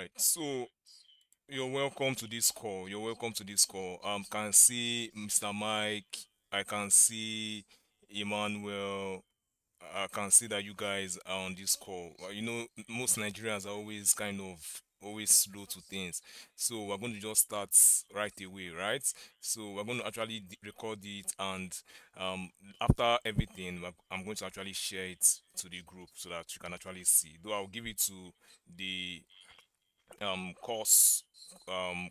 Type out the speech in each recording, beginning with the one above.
right. So you're welcome to this call. You're welcome to this call. Can see Mr. Mike. I can see Emmanuel. I can see that you guys are on this call. Most Nigerians are always kind of always slow to things. So we're going to just start right away, right? So we're going to actually record it, and um, after everything, I'm going to actually share it to the group so that you can actually see. Though I'll give it to the course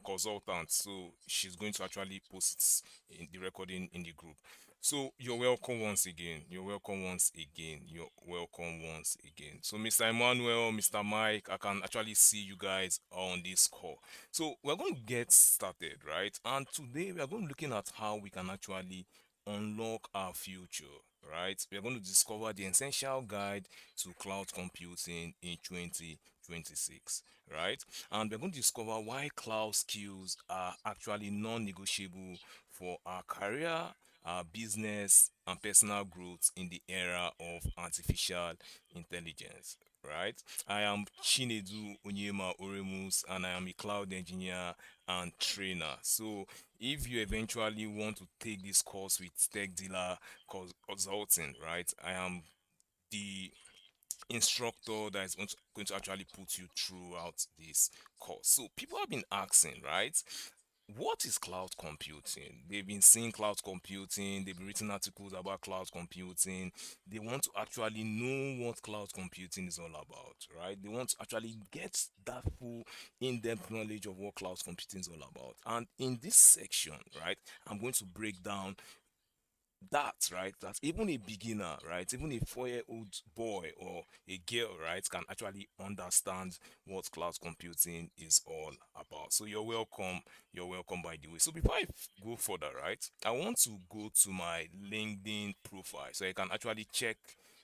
consultant, so she's going to actually post in the recording in the group. So you're welcome once again, you're welcome once again, you're welcome once again. So Mr. Emmanuel, Mr. Mike, I can actually see you guys on this call. So we're going to get started, right? And today we are going to looking at how we can actually unlock our future, right? We are going to discover the essential guide to cloud computing in 2026, right? And we're going to discover why cloud skills are actually non-negotiable for our career, our business, and personal growth in the era of artificial intelligence. Right, I am Chinedu Onyema Oremus, and I am a cloud engineer and trainer. So, if you eventually want to take this course with Tech Dealer Consulting, right, I am the instructor that is going to actually put you throughout this course. So people have been asking, right? What is cloud computing? They've been seeing cloud computing, they've been written articles about cloud computing. They want to actually know what cloud computing is all about, right? They want to actually get that full in-depth knowledge of what cloud computing is all about. And in this section, right, I'm going to break down that, right, that even a beginner, right, even a 4-year-old boy or a girl, right, can actually understand what cloud computing is all about. So you're welcome by the way. So before I go further, right, I want to go to my LinkedIn profile so I can actually check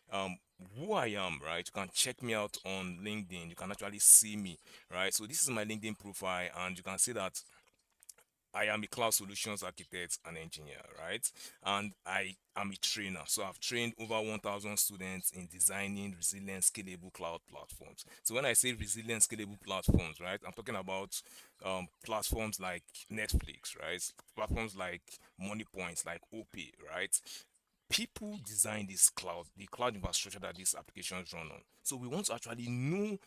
um who I am, right? You can check me out on LinkedIn. You can actually see me, right? So this is my LinkedIn profile, and you can see that I am a cloud solutions architect and engineer, right? And I am a trainer. So I've trained over 1,000 students in designing resilient, scalable cloud platforms. So when I say resilient, scalable platforms, right, I'm talking about platforms like Netflix, right? Platforms like MoneyPoints, like OP, right? People design the cloud infrastructure that these applications run on. So we want to actually know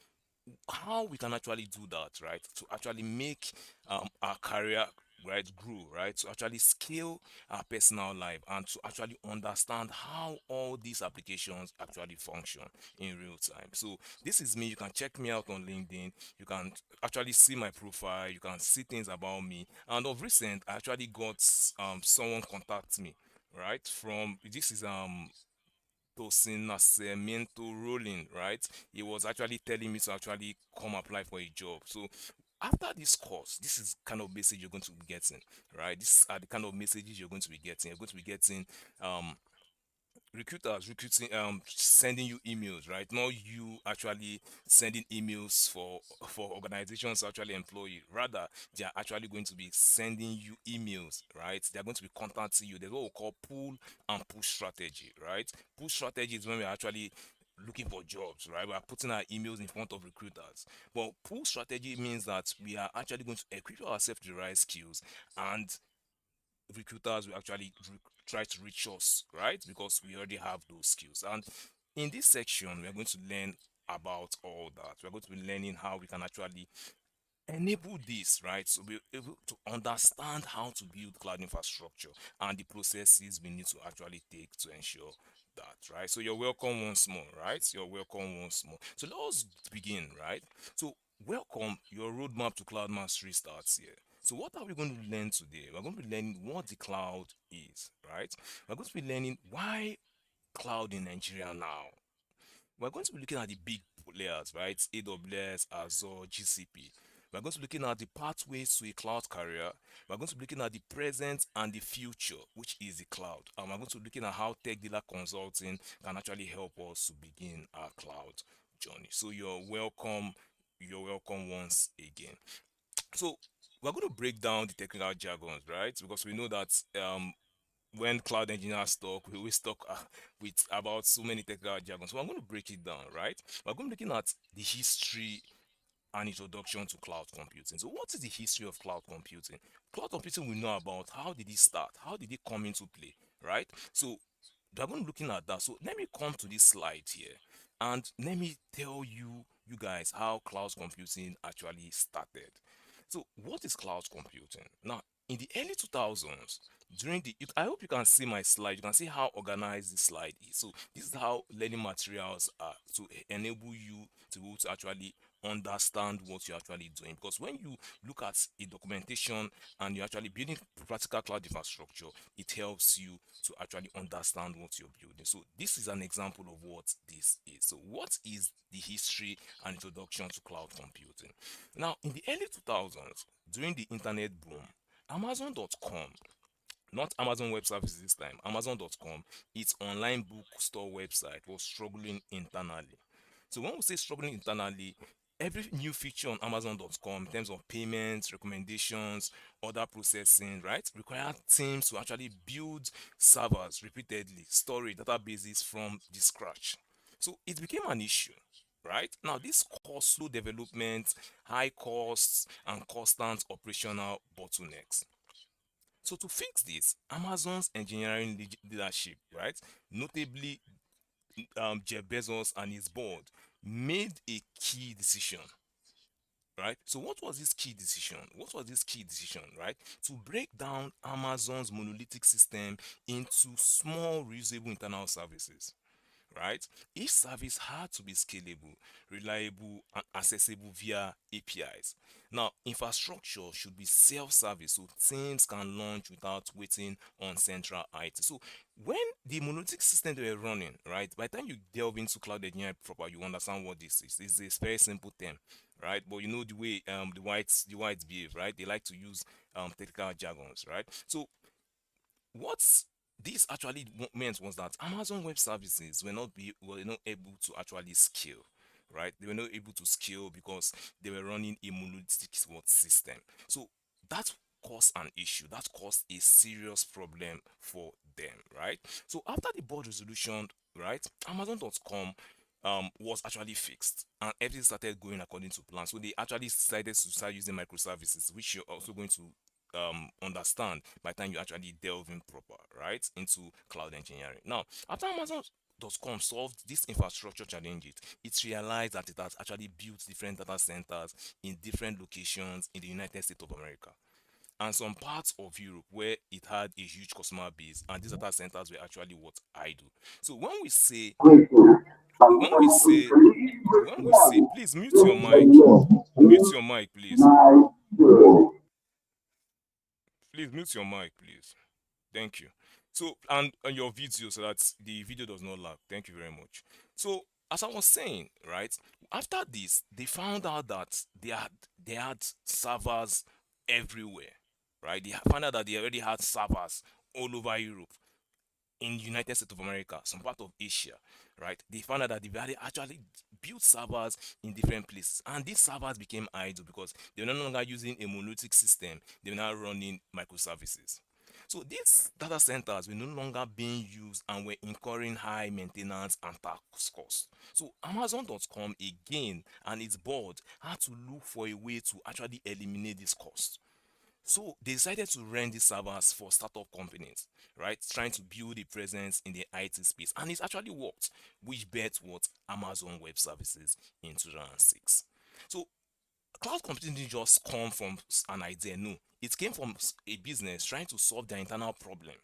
how we can actually do that, right, to actually make our career, right, grow, right, to actually scale our personal life, and to actually understand how all these applications actually function in real time. So this is me. You can check me out on LinkedIn. You can actually see my profile. You can see things about me. And of recent, I actually got someone contact me, right, from this is Tosin Nascimento Rolling, right? He was actually telling me to actually come apply for a job. So after this course, this is kind of message you're going to be getting, right? These are the kind of messages you're going to be getting. You're going to be getting um recruiters recruiting sending you emails, right? Not you actually sending emails for organizations to actually employ you. Rather, they are actually going to be sending you emails, right? They are going to be contacting you. There's what we call pull and push strategy, right? Push strategy is when we're actually looking for jobs, right? We are putting our emails in front of recruiters. But pull strategy means that we are actually going to equip ourselves with the right skills, and recruiters will actually try to reach us, right? Because we already have those skills. And in this section, we are going to learn about all that. We're going to be learning how we can actually enable this, right? So we're able to understand how to build cloud infrastructure and the processes we need to actually take to ensure that, right? So you're welcome once more, right? You're welcome once more. So let's begin, right? So welcome, your roadmap to cloud mastery starts here. So what are we going to learn today? We're going to be learning what the cloud is, right? We're going to be learning why cloud in Nigeria now. We're going to be looking at the big layers, right? AWS, Azure, GCP. We're going to be looking at the pathways to a cloud career. We're going to be looking at the present and the future, which is the cloud. And we're going to be looking at how Tech Dealer Consulting can actually help us to begin our cloud journey. So you're welcome. You're welcome once again. So we're going to break down the technical jargons, right? Because we know that when cloud engineers talk, we always talk with about so many technical jargons. So I'm going to break it down, right? We're going to be looking at the history an introduction to cloud computing. So, what is the history of cloud computing? Cloud computing we know about. How did it start? How did it come into play? Right? So, we're going to looking at that. So, let me come to this slide here and let me tell you guys, how cloud computing actually started. So, what is cloud computing? Now, in the early 2000s, during the, I hope you can see my slide. You can see how organized this slide is. So, this is how learning materials are to enable you to be able to actually understand what you're actually doing. Because when you look at a documentation and you're actually building practical cloud infrastructure, it helps you to actually understand what you're building. So this is an example of what this is. So what is the history and introduction to cloud computing? Now, in the early 2000s, during the internet boom, Amazon.com, not Amazon Web Services this time, Amazon.com, its online bookstore website was struggling internally. So when we say struggling internally, every new feature on Amazon.com in terms of payments, recommendations, order processing, right, require teams to actually build servers repeatedly, storage databases from the scratch. So it became an issue. Right now, this caused slow development, high costs, and constant operational bottlenecks. So to fix this, Amazon's engineering leadership, right, notably Jeff Bezos and his board, made a key decision. Right. So what was this key decision? What was this key decision? Right. To break down Amazon's monolithic system into small, reusable internal services. Right. Each service had to be scalable, reliable, and accessible via APIs. Now, infrastructure should be self-service so teams can launch without waiting on central IT. So, when the monolithic system they were running, right, by the time you delve into cloud engineering proper, you understand what this is. It's a very simple term, right? But you know the way the whites behave, right? They like to use technical jargons, right? So what this actually meant was that Amazon Web Services were not able to actually scale, right? They were not able to scale because they were running a monolithic system. So that caused an issue. That caused a serious problem for them, right? So after the board resolution, right, Amazon.com was actually fixed and everything started going according to plan. So they actually decided to start using microservices, which you're also going to understand by the time you actually delve in proper right into cloud engineering. Now, after Amazon.com solved this infrastructure challenges, it realized that it has actually built different data centers in different locations in the United States of America and some parts of Europe where it had a huge customer base, and these data centers were actually what I do. So when we say when we say please mute your mic please, please mute your mic please. Thank you. So, and your video so that the video does not lag. Thank you very much. So, as I was saying, right, after this, they found out that they had servers everywhere, right? They found out that they already had servers all over Europe, in United States of America, some part of Asia, right? They found out that they had actually built servers in different places, and these servers became idle because they were no longer using a monolithic system. They were now running microservices. So these data centers were no longer being used and were incurring high maintenance and tax costs. So Amazon.com again and its board had to look for a way to actually eliminate this cost. So they decided to rent these servers for startup companies, right? Trying to build a presence in the IT space. And it actually worked, which bet what Amazon Web Services in 2006. So cloud computing didn't just come from an idea, no. It came from a business trying to solve their internal problem.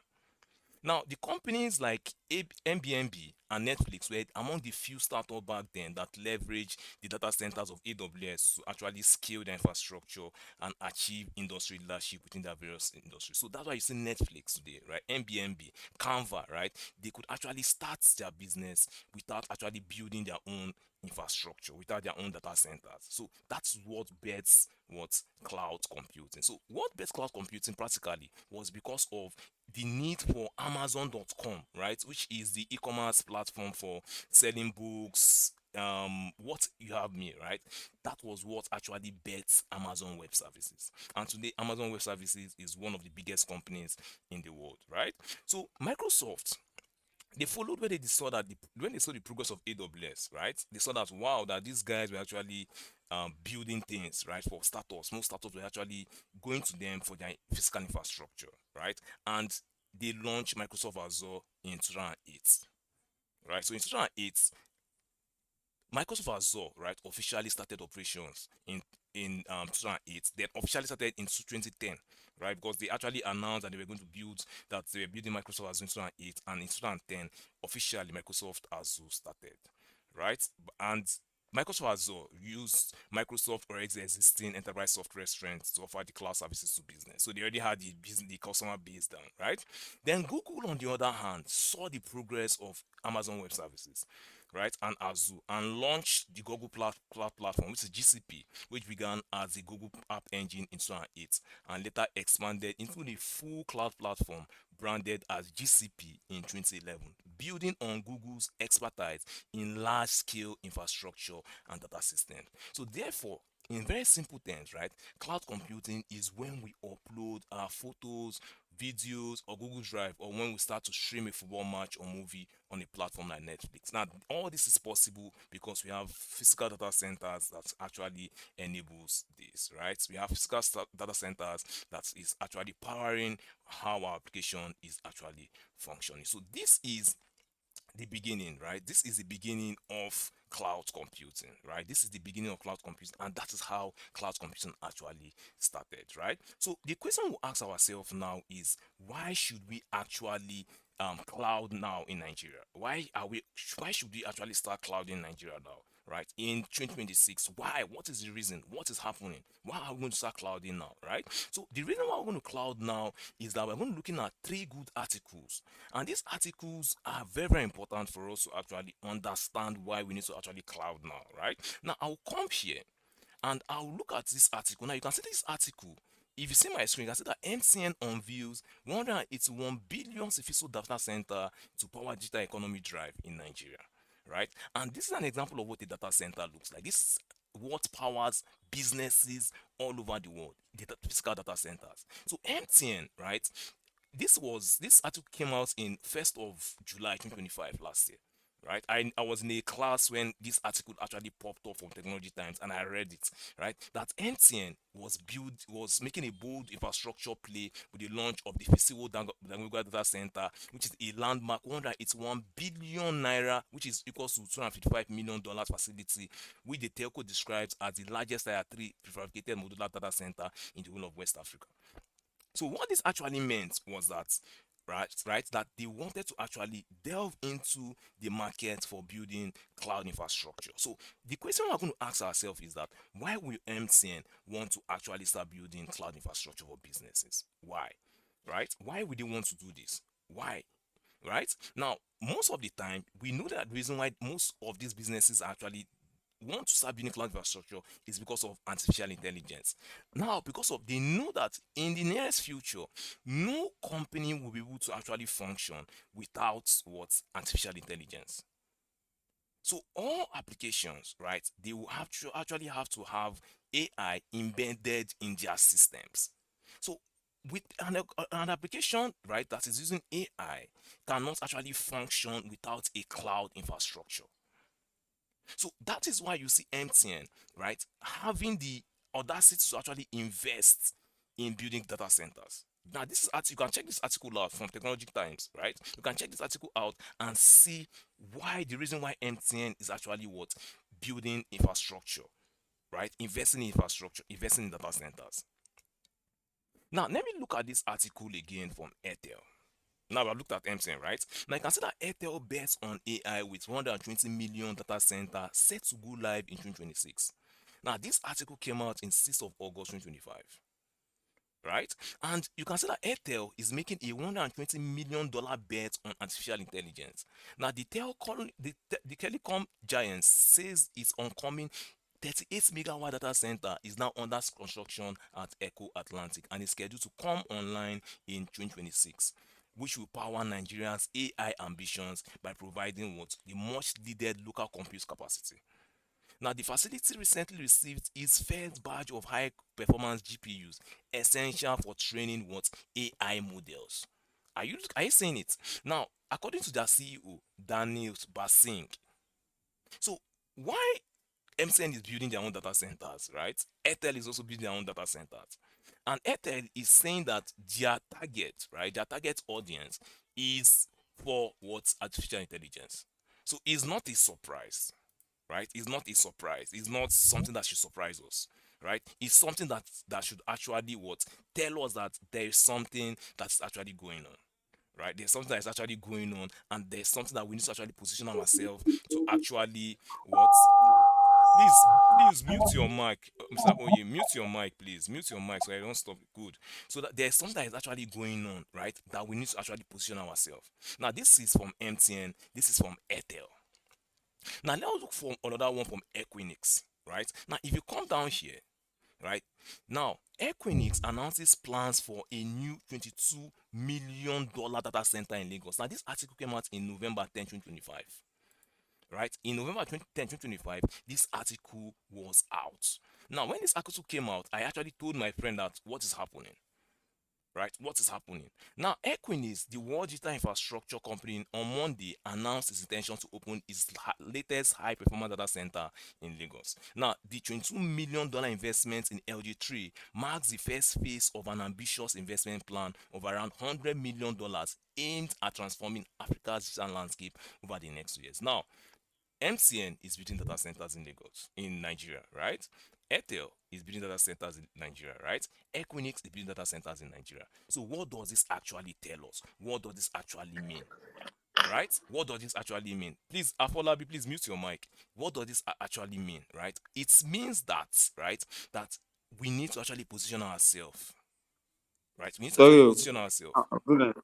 Now, the companies like Airbnb and Netflix were among the few startups back then that leveraged the data centers of AWS to actually scale their infrastructure and achieve industry leadership within their various industries. So that's why you see Netflix today, right? Airbnb, Canva, right? They could actually start their business without actually building their own infrastructure, without their own data centers. So that's what bets what cloud computing. So what bets cloud computing practically was because of the need for Amazon.com, right, which is the e-commerce platform for selling books. What you have me right, that was what actually bets Amazon Web Services, and today Amazon Web Services is one of the biggest companies in the world, right? So Microsoft They followed where they saw that when they saw the progress of AWS, right? They saw that wow, that these guys were actually building things, right? For startups, most startups were actually going to them for their physical infrastructure, right? And they launched Microsoft Azure in 2008, right? So in 2008, Microsoft Azure, right, officially started operations in 2008. Then officially started in 2010, right, because they actually announced that they were going to build that they were building Microsoft Azure in 2008, and in 2010 officially Microsoft Azure started, right, and Microsoft Azure used Microsoft already existing enterprise software strength to offer the cloud services to business. So they already had the business, the customer base down, right? Then Google, on the other hand, saw the progress of Amazon Web Services, right, and Azure, and launched the Google Cloud Platform, which is GCP, which began as the Google App Engine in 2008 and later expanded into the full cloud platform branded as GCP in 2011, building on Google's expertise in large scale infrastructure and data systems. So, therefore, in very simple terms, right, cloud computing is when we upload our photos, videos, or Google Drive, or when we start to stream a football match or movie on a platform like Netflix. Now, all this is possible because we have physical data centers that actually enables this, right? We have physical data centers that is actually powering how our application is actually functioning. So this is the beginning, right? This is the beginning of cloud computing, right? This is the beginning of cloud computing, and that is how cloud computing actually started, right? So the question we ask ourselves now is, why should we actually cloud now in Nigeria? Why should we actually start clouding in Nigeria now? Right, in 2026, why? What is the reason? What is happening? Why are we going to start clouding now? Right, so the reason why we're going to cloud now is that we're going to looking at three good articles, and these articles are very, very important for us to actually understand why we need to actually cloud now. Right, now I'll come here and I'll look at this article. Now you can see this article. If you see my screen, you can see that MTN unveils 181 billion Sifiso data center to power digital economy drive in Nigeria, right? And this is an example of what a data center looks like. This is what powers businesses all over the world, the physical data centers. So MTN, right? This article came out in 1st of July 2025 last year. Right, I was in a class when this article actually popped up from Technology Times, and I read it. Right, that MTN was making a bold infrastructure play with the launch of the Fisiwo Dangote Data Center, which is a landmark 181 billion naira, which is equals to $255 million facility, which the telco describes as the largest Tier 3 prefabricated modular data center in the whole of West Africa. So what this actually meant was that, right, that they wanted to actually delve into the market for building cloud infrastructure. So the question we're going to ask ourselves is that, why will MTN want to actually start building cloud infrastructure for businesses? Why? Right? Why would they want to do this? Why? Right? Now, most of the time, we know that the reason why most of these businesses actually want to start building cloud infrastructure is because of artificial intelligence. Now, because of they know that in the nearest future, no company will be able to actually function without what artificial intelligence. So all applications, right, they will have to actually have to have AI embedded in their systems. So with an application, right, that is using AI cannot actually function without a cloud infrastructure. So that is why you see MTN, right, having the audacity to actually invest in building data centers. Now, this is you can check this article out from Technology Times, right? You can check this article out and see why the reason why MTN is actually what building infrastructure, right? Investing in infrastructure, investing in data centers. Now, let me look at this article again from Airtel. Now I've looked at MTN, right? Now you can see that Airtel bets on AI with 120 million data center set to go live in 2026. Now this article came out in 6th of August 2025, right? And you can see that Airtel is making a $120 million bet on artificial intelligence. Now the telecom giant says its oncoming 38 megawatt data center is now under construction at Echo Atlantic and is scheduled to come online in 2026, which will power Nigeria's AI ambitions by providing what the much needed local compute capacity. Now, the facility recently received its first batch of high performance GPUs, essential for training what AI models. Are you seeing it? Now, according to their CEO, Daniel Basing. So why MTN is building their own data centers, right? Airtel is also building their own data centers. And Airtel is saying that their target, right, their target audience is for what? Artificial intelligence. So it's not a surprise, right? It's not a surprise. It's not something that should surprise us, right? It's something that should actually what? Tell us that there is something that's actually going on, right? There's something that is actually going on, and there's something that we need to actually position ourselves to actually what? Please mute your mic, Mr. Oye. Mute your mic, please. Mute your mic so I don't stop. Good. So that there's something that is actually going on, right? That we need to actually position ourselves. Now, this is from MTN. This is from Airtel. Now, let's look for another one from Equinix, right? Now, if you come down here, right? Now, Equinix announces plans for a new $22 million data center in Lagos. Now, this article came out in November 10th, 2025, right? In November 10th, 2025, this article was out. Now, when this article came out, I actually told my friend that what is happening, right? What is happening? Now, Equinix, the world digital infrastructure company, on Monday announced its intention to open its latest high performance data center in Lagos. Now, the $22 million investment in LG3 marks the first phase of an ambitious investment plan of around $100 million aimed at transforming Africa's digital landscape over the next 2 years. Now, MTN is building data centers in Lagos, in Nigeria, right? Airtel is building data centers in Nigeria, right? Equinix is building data centers in Nigeria. So what does this actually tell us? What does this actually mean? Right? What does this actually mean? Please, Afolabi, please mute your mic. What does this actually mean? Right? It means that, right, that we need to actually position ourselves. Right? We need to Sorry. actually Oh. position ourselves. Good.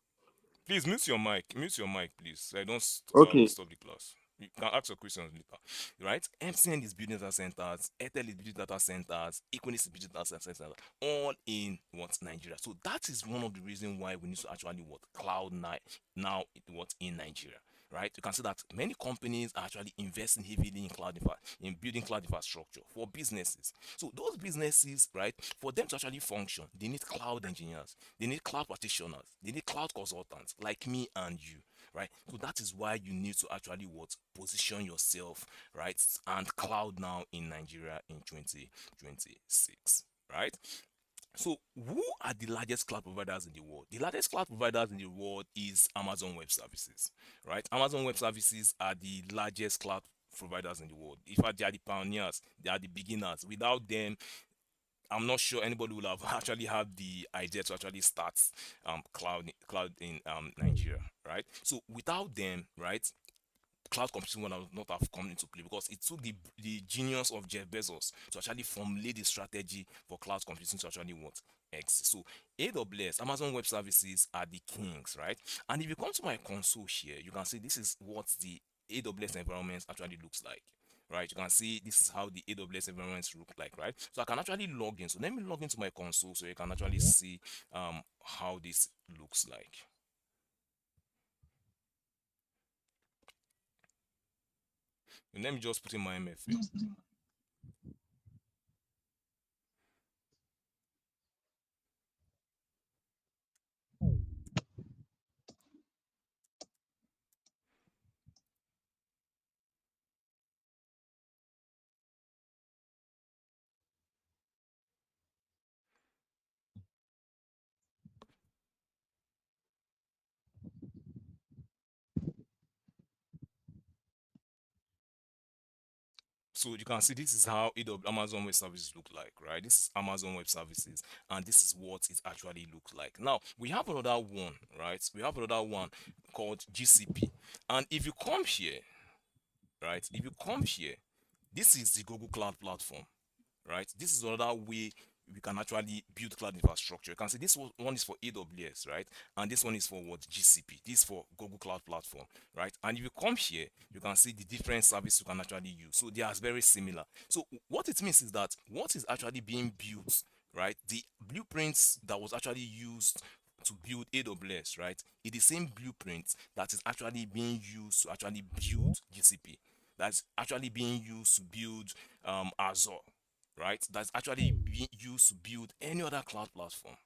Please mute your mic. Mute your mic, please. So I don't Okay. stop the class. You can ask your questions later. Right? MTN is building data centers, Airtel is building data centers, Equinix is building data centers, all in what? Nigeria. So that is one of the reasons why we need to actually what? Cloud now what? In Nigeria. Right? You can see that many companies are actually investing heavily in in building cloud infrastructure for businesses. So those businesses, right, for them to actually function, they need cloud engineers, they need cloud practitioners, they need cloud consultants like me and you, right? So that is why you need to actually what? Position yourself, right? And cloud now in Nigeria in 2026, right? So who are the largest cloud providers in the world? The largest cloud providers in the world is Amazon Web Services, right? Amazon Web Services are the largest cloud providers in the world. In fact, they are the pioneers, they are the beginners. Without them, I'm not sure anybody will have actually had the idea to actually start cloud in Nigeria, right? So without them, right, cloud computing would not have come into play because it took the genius of Jeff Bezos to actually formulate the strategy for cloud computing to actually what? Exist. So AWS, Amazon Web Services are the kings, right? And if you come to my console here, you can see this is what the AWS environment actually looks like. Right, you can see this is how the AWS environments look like, right? So I can actually log in. So let me log into my console so you can actually see how this looks like. And let me just put in my MFA. So you can see this is how Amazon Web Services look like, right? This is Amazon Web Services, and this is what it actually looks like. Now we have another one, right? We have another one called GCP, and if you come here, right? If you come here, this is the Google Cloud Platform, right? This is another way we can actually build cloud infrastructure. You can see this one is for AWS, right? And this one is for what? GCP. This is for Google Cloud Platform, right? And if you come here, you can see the different services you can actually use. So they are very similar. So what it means is that what is actually being built, right? The blueprints that was actually used to build AWS, right? It's the same blueprint that is actually being used to actually build GCP. That's actually being used to build Azure, right? That's actually being used to build any other cloud platform,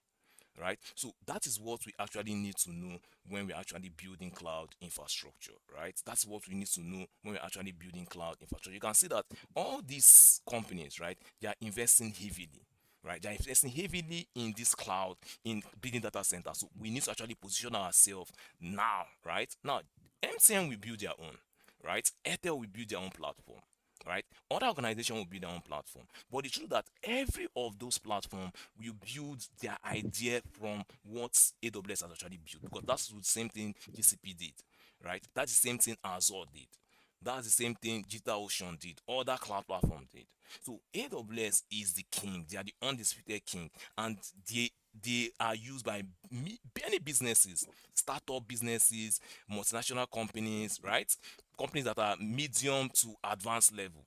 right? So that is what we actually need to know when we're actually building cloud infrastructure, right? That's what we need to know when we're actually building cloud infrastructure. You can see that all these companies, right, they are investing heavily, right? They're investing heavily in this cloud, in building data centers. So we need to actually position ourselves now, right? Now, MTN will build their own, right? Airtel will build their own platform, right? Other organization will build their own platform. But it's true that every of those platforms will build their idea from what AWS has actually built, because that's the same thing GCP did, right? That's the same thing Azure did. That's the same thing DigitalOcean did. Other cloud platform did. So AWS is the king. They are the undisputed king, and they are used by many businesses, startup businesses, multinational companies, right? Companies that are medium to advanced level.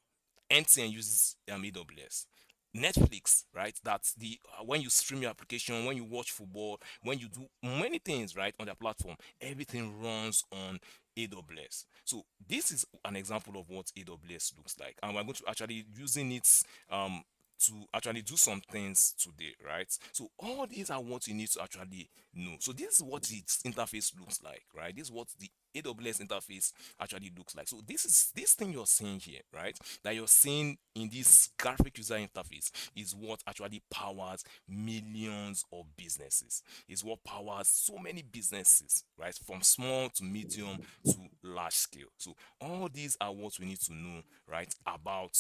MTN uses AWS. Netflix, right? That's the when you stream your application, when you watch football, when you do many things, right, on their platform, everything runs on AWS. So this is an example of what AWS looks like, and we're going to actually using it um to actually do some things today, right? So all these are what you need to actually know. So this is what its interface looks like, right? This is what the AWS interface actually looks like. So this is this thing you're seeing here, right? That you're seeing in this graphic user interface is what actually powers millions of businesses. Is what powers so many businesses, right? From small to medium to large scale. So all these are what we need to know, right? About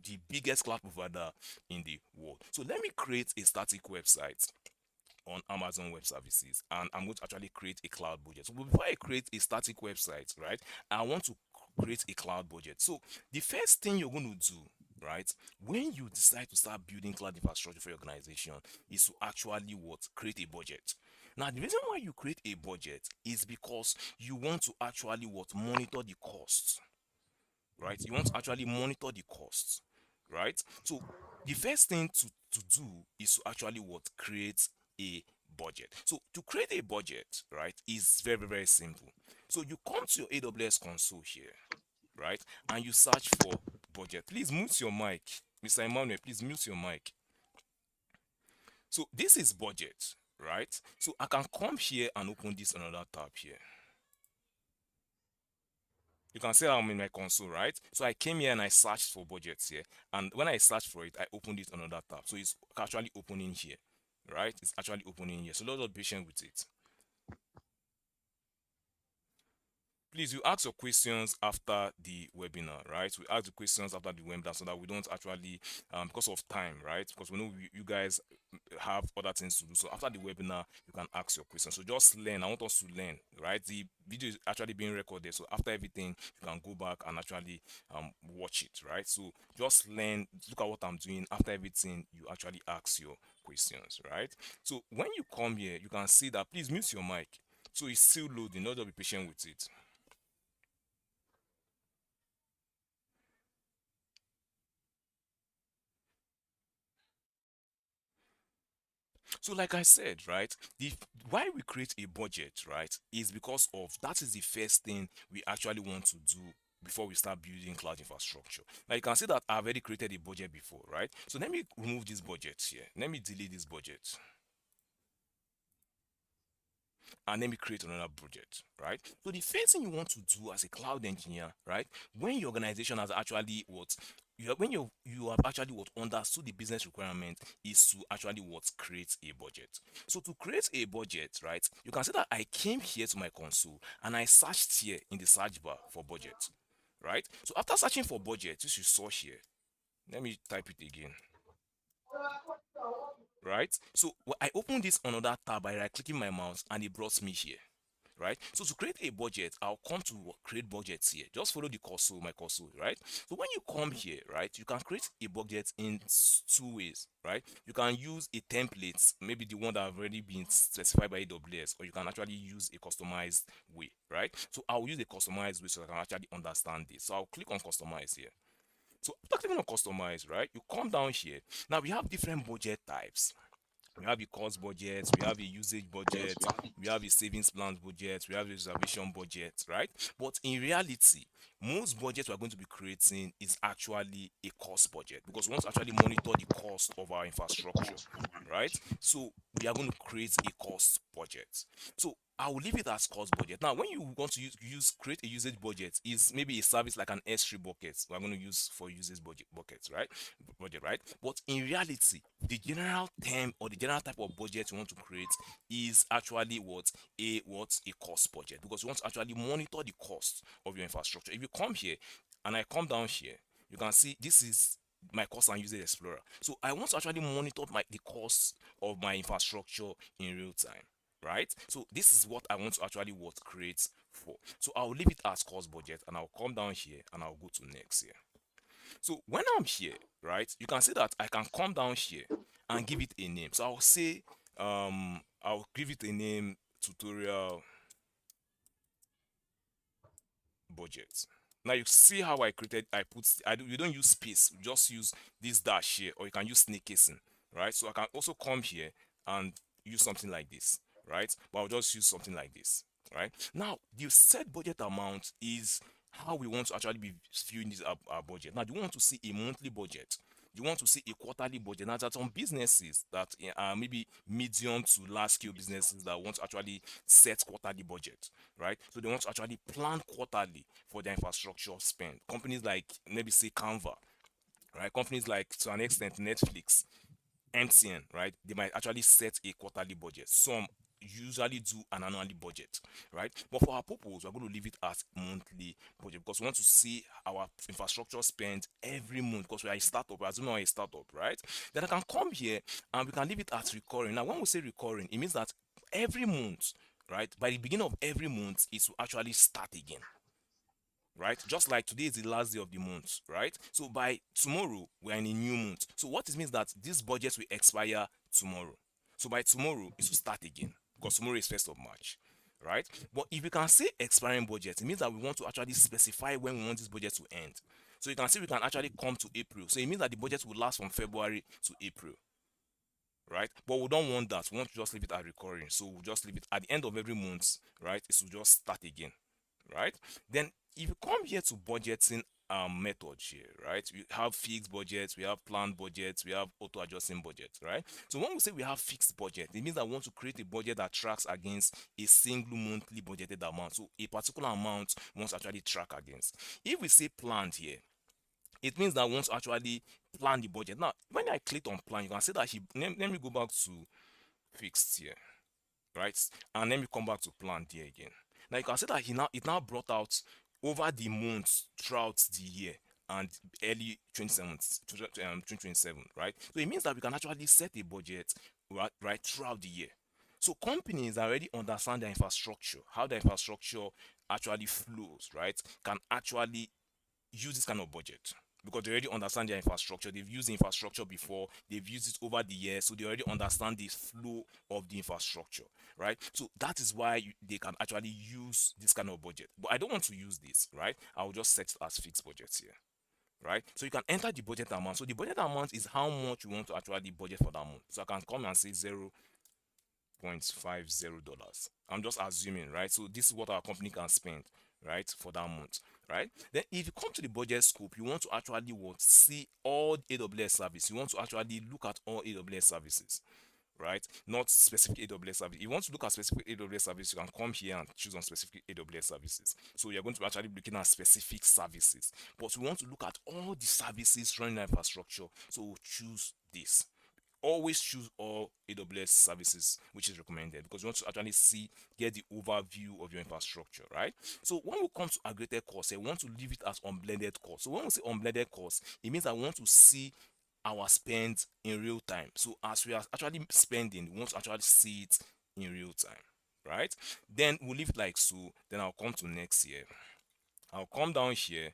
the biggest cloud provider in the world. So let me create a static website on Amazon Web Services, and I'm going to actually create a cloud budget. So before I create a static website, right, I want to create a cloud budget. So the first thing you're going to do, right, when you decide to start building cloud infrastructure for your organization is to actually what, create a budget. Now the reason why you create a budget is because you want to actually what, monitor the costs, right? You want to actually monitor the costs, right? So the first thing to do is to actually what, create a budget. So to create a budget, right, is very simple. So you come to your AWS console here, right, and you search for budget. Please mute your mic, Mr. Emmanuel. Please mute your mic. So this is budget, right? So I can come here and open this another tab here. You can see I'm in my console, right? So I came here and I searched for budgets here. And when I searched for it, I opened it on another tab. So it's actually opening here, right? It's actually opening here. So a lot of patient with it. Please, you ask your questions after the webinar, right? We ask the questions after the webinar so that we don't actually, because of time, right? Because we know you guys have other things to do. So after the webinar, you can ask your questions. So just learn. I want us to learn, right? The video is actually being recorded. So after everything, you can go back and actually watch it, right? So just learn, look at what I'm doing. After everything, you actually ask your questions, right? So when you come here, you can see that, please mute your mic. So it's still loading, not just be patient with it. So, like I said, right, the why we create a budget, right, is because of that is the first thing we actually want to do before we start building cloud infrastructure. Now you can see that I've already created a budget before, right? So let me remove this budget here. Let me delete this budget and let me create another budget, right? So the first thing you want to do as a cloud engineer, right, when your organization has actually what when you have actually what understood the business requirement is to actually what, create a budget. So to create a budget, right, you can see that I came here to my console and I searched here in the search bar for budget, right? So after searching for budget, which you saw here, let me type it again, right? So I opened this another tab by right clicking my mouse and it brought me here, right? So to create a budget, I'll come to create budgets here. Just follow the console, my console, right? So when you come here, right, you can create a budget in two ways, right? You can use a template, maybe the one that have already been specified by AWS, or you can actually use a customized way, right? So I'll use a customized way so I can actually understand this. So I'll click on customize here. So after clicking on customize, right, you come down here. Now we have different budget types. We have a cost budget, we have a usage budget, we have a savings plans budget, we have a reservation budget, right? But in reality, most budget we are going to be creating is actually a cost budget, because we want to actually monitor the cost of our infrastructure, right? So we are going to create a cost budget. So I will leave it as cost budget. Now, when you want to create a usage budget, is maybe a service like an S3 bucket we are going to use for usage buckets, right? Budget, right? But in reality, the general term or the general type of budget you want to create is actually a cost budget, because you want to actually monitor the cost of your infrastructure. If you come here and I come down here, you can see this is my cost and usage explorer. So I want to actually monitor the cost of my infrastructure in real time, right? So this is what I want to actually create for. So I'll leave it as cost budget, and I'll come down here and I'll go to next here. So when I'm here, right, you can see that I can come down here and give it a name. So I'll say I'll give it a name, tutorial budget. Now you see how you don't use space, you just use this dash here, or you can use snake casing, right? So I can also come here and use something like this, right? But I'll just use something like this, right? Now the set budget amount is how we want to actually be viewing this our budget. Now, do you want to see a monthly budget? You want to see a quarterly budget? Now, there are some businesses that are maybe medium to large scale businesses that want to actually set quarterly budget, right? So they want to actually plan quarterly for their infrastructure spend. Companies like, maybe say, Canva, right? Companies like, to an extent, Netflix, MTN, right? They might actually set a quarterly budget. Some usually do an annually budget, right? But for our purpose, we're going to leave it as monthly budget, because we want to see our infrastructure spend every month, because we are a startup, we're assuming we're a startup, right? Then I can come here and we can leave it as recurring. Now, when we say recurring, it means that every month, right, by the beginning of every month, it will actually start again, right? Just like today is the last day of the month, right? So by tomorrow, we're in a new month. So what it means that this budget will expire tomorrow. So by tomorrow, it will start again, because tomorrow is 1st of March, right? But if we can say expiring budget, it means that we want to actually specify when we want this budget to end. So you can see we can actually come to April. So it means that the budget will last from February to April, right? But we don't want that. We want to just leave it at recurring. So we'll just leave it at the end of every month, right? It will just start again, right? Then if you come here to budgeting methods here, right? We have fixed budgets, we have planned budgets, we have auto adjusting budgets, right? So when we say we have fixed budget, it means that we want to create a budget that tracks against a single monthly budgeted amount. So a particular amount we want to actually track against. If we say planned here, it means that we want to actually plan the budget. Now, when I click on plan, you can see that let me go back to fixed here, right? And let me come back to plan there again. Now you can see that it now brought out over the months throughout the year and early 2027, right? So it means that we can actually set a budget, right, throughout the year. So companies that already understand their infrastructure, how the infrastructure actually flows, right, can actually use this kind of budget, because they already understand their infrastructure. They've used the infrastructure before, they've used it over the years, so they already understand the flow of the infrastructure, right? So that is why they can actually use this kind of budget. But I don't want to use this, right? I'll just set it as fixed budgets here, right? So you can enter the budget amount. So the budget amount is how much you want to actually budget for that month. So I can come and say $0.50. I'm just assuming, right? So this is what our company can spend, right, for that month, right? Then if you come to the budget scope, you want to actually see all AWS service. You want to actually look at all AWS services, right? Not specific AWS service. If you want to look at specific AWS service, you can come here and choose on specific AWS services. So you're going to actually be looking at specific services. But we want to look at all the services running the infrastructure. So we'll choose this. Always choose all AWS services, which is recommended, because you want to actually get the overview of your infrastructure, right? So when we come to aggregated costs, we want to leave it as unblended cost. So when we say unblended cost, it means I want to see our spend in real time. So as we are actually spending, we want to actually see it in real time, right? Then we'll leave it like so. Then I'll come to next year. I'll come down here,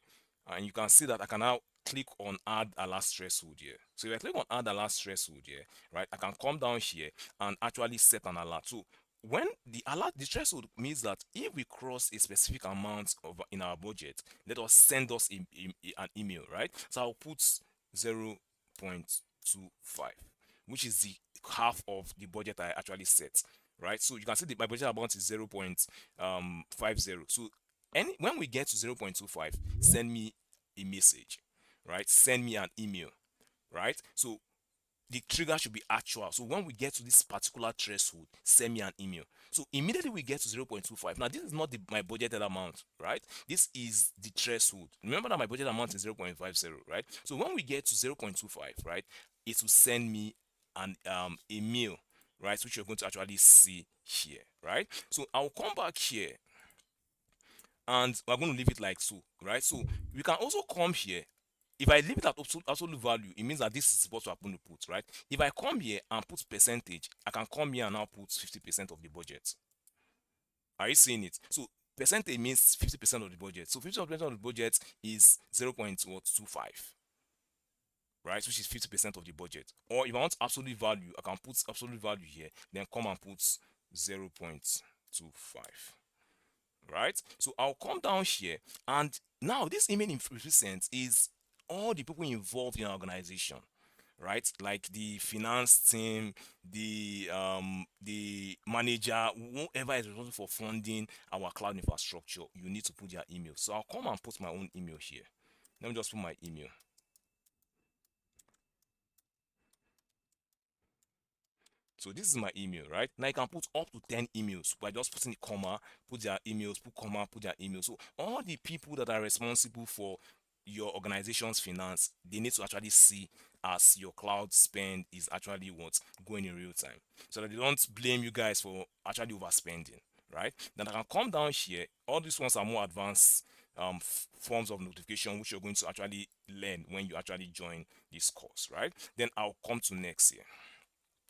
and you can see that I can now click on add alert threshold here. So if I click on add alert threshold here, right, I can come down here and actually set an alert. So when the threshold means that if we cross a specific amount of in our budget, let us send us an email, right? So I'll put 0.25, which is the half of the budget I actually set, right? So you can see my budget amount is 0.50. So Any when we get to 0.25, send me a message, right? Send me an email, right? So the trigger should be actual. So when we get to this particular threshold, send me an email. So immediately we get to 0.25. Now this is not my budgeted amount, right? This is the threshold. Remember that my budget amount is 0.50, right? So when we get to 0.25, right, it will send me an a mail, right, which you're going to actually see here, right? So I'll come back here and we're going to leave it like so, right? So we can also come here. If I leave it at absolute value, it means that this is what we're going to put, right? If I come here and put percentage, I can come here and now put 50% of the budget. Are you seeing it? So percentage means 50% of the budget. So 50% of the budget is 0.25, right? Which is 50% of the budget. Or if I want absolute value, I can put absolute value here, then come and put 0.25, right? So I'll come down here, and now this email represents is all the people involved in our organization, right? Like the finance team, the manager, whoever is responsible for funding our cloud infrastructure. You need to put their email. So I'll come and put my own email here. Let me just put my email. So this is my email, right? Now you can put up to 10 emails by just putting the comma, put their emails, put comma, put their emails. So all the people that are responsible for your organization's finance, they need to actually see as your cloud spend is actually what's going in real time. So that they don't blame you guys for actually overspending, right? Then I can come down here. All these ones are more advanced forms of notification which you're going to actually learn when you actually join this course, right? Then I'll come to next here.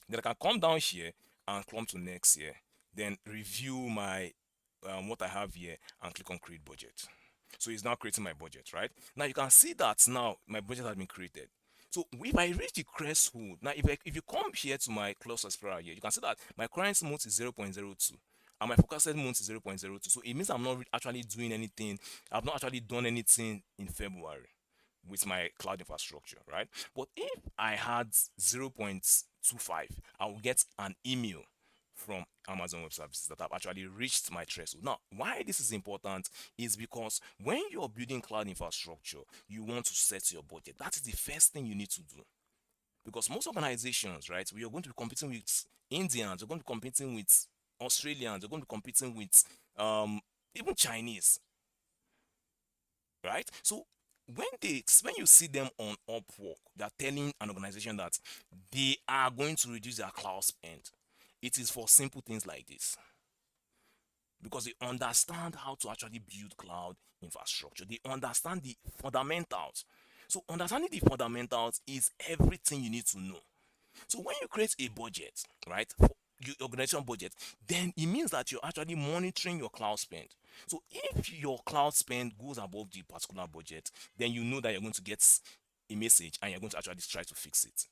Then I can come down here and come to next here. Then review my what I have here and click on create budget. So it's now creating my budget, right? Now you can see that now my budget has been created. So if I reach the threshold, now if you come here to my close explorer here, you can see that my current month is 0.02 and my forecasted month is 0.02. So it means I'm not actually doing anything. I've not actually done anything in February with my cloud infrastructure, right? But if I had 0.25, I will get an email from Amazon Web Services that I've actually reached my threshold. Now, why this is important is because when you're building cloud infrastructure, you want to set your budget. That is the first thing you need to do. Because most organizations, right, we are going to be competing with Indians, we're going to be competing with Australians, we're going to be competing with even Chinese, right? So when you see them on Upwork, they're telling an organization that they are going to reduce their cloud spend. It is for simple things like this because they understand how to actually build cloud infrastructure. They understand the fundamentals. So understanding the fundamentals is everything you need to know. So when you create a budget, right, for your organization budget, then it means that you're actually monitoring your cloud spend. So if your cloud spend goes above the particular budget, then you know that you're going to get a message and you're going to actually try to fix it.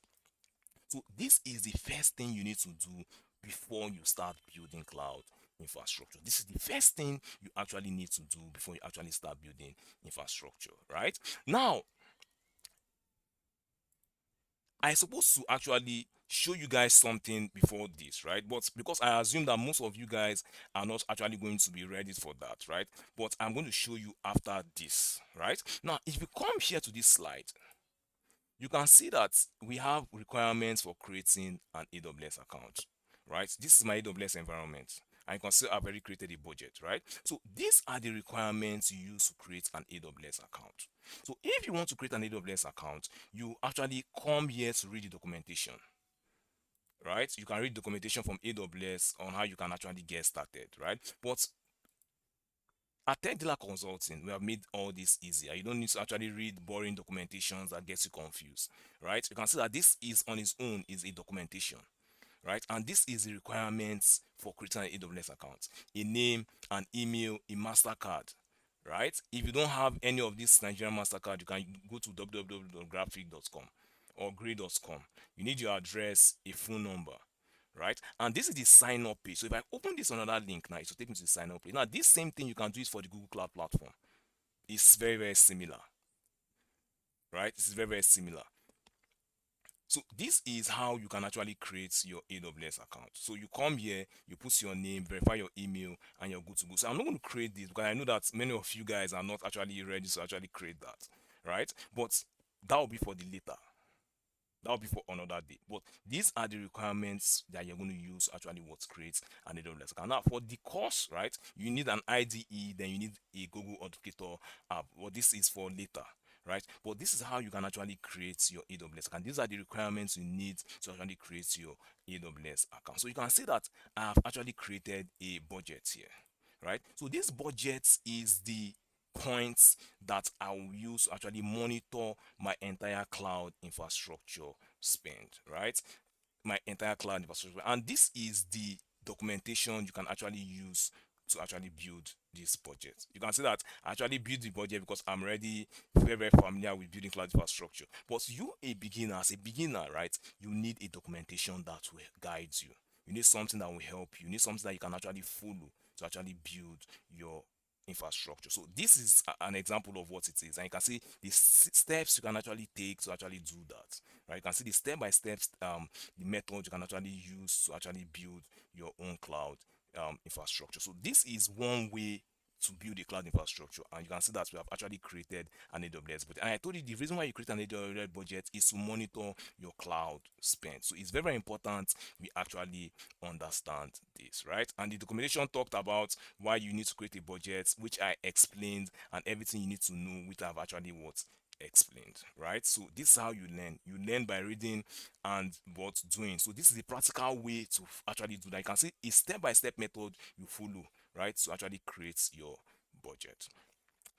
So this is the first thing you need to do before you start building cloud infrastructure. This is the first thing you actually need to do before you actually start building infrastructure, right? Now, I supposed to actually show you guys something before this, right? But because I assume that most of you guys are not actually going to be ready for that, right? But I'm going to show you after this, right? Now, if you come here to this slide, you can see that we have requirements for creating an AWS account, right? This is my AWS environment. And you can see I've already created a budget, right? So these are the requirements you use to create an AWS account. So if you want to create an AWS account, you actually come here to read the documentation, right? You can read documentation from AWS on how you can actually get started, right? But at Tech Dealer Consulting, we have made all this easier. You don't need to actually read boring documentations that gets you confused, right? You can see that this is on its own is a documentation, right? And this is the requirements for creating an AWS account: a name, an email, a Mastercard, right? If you don't have any of this Nigerian Mastercard, you can go to www.graphic.com or gray.com. You need your address, a phone number, right? And this is the sign up page. So if I open this on another link now, it will take me to the sign up page. Now, this same thing you can do it for the Google Cloud platform. It's very, very similar, right? This is very, very similar. So this is how you can actually create your AWS account. So you come here, you put your name, verify your email, and you're good to go. So I'm not going to create this because I know that many of you guys are not actually ready to actually create that, right? But that will be for the later. That will be for another day. But these are the requirements that you're going to use to actually what creates an AWS account. Now, for the course, right, you need an IDE, then you need a Google Authenticator app. Well, this is for later, right? But this is how you can actually create your AWS account. These are the requirements you need to actually create your AWS account. So you can see that I have actually created a budget here, right? So this budget is the points that I will use to actually monitor my entire cloud infrastructure spend, right? My entire cloud infrastructure. And this is the documentation you can actually use to actually build this budget. You can see that I actually build the budget because I'm already very, very familiar with building cloud infrastructure. But you, a beginner, as a beginner, right, you need a documentation that will guide you. You need something that will help you. You need something that you can actually follow to actually build your infrastructure. So this is an example of what it is, and you can see the steps you can actually take to actually do that. Right? You can see the step by steps, the method you can actually use to actually build your own cloud infrastructure. So this is one way to build a cloud infrastructure, and you can see that we have actually created an AWS budget. And I told you the reason why you create an AWS budget is to monitor your cloud spend. So it's very, very important we actually understand this, right? And the documentation talked about why you need to create a budget, which I explained, and everything you need to know, which I've actually what explained, right? So this is how you learn. You learn by reading and what doing. So this is the practical way to actually do that. You can see a step-by-step method you follow, right, to actually create your budget.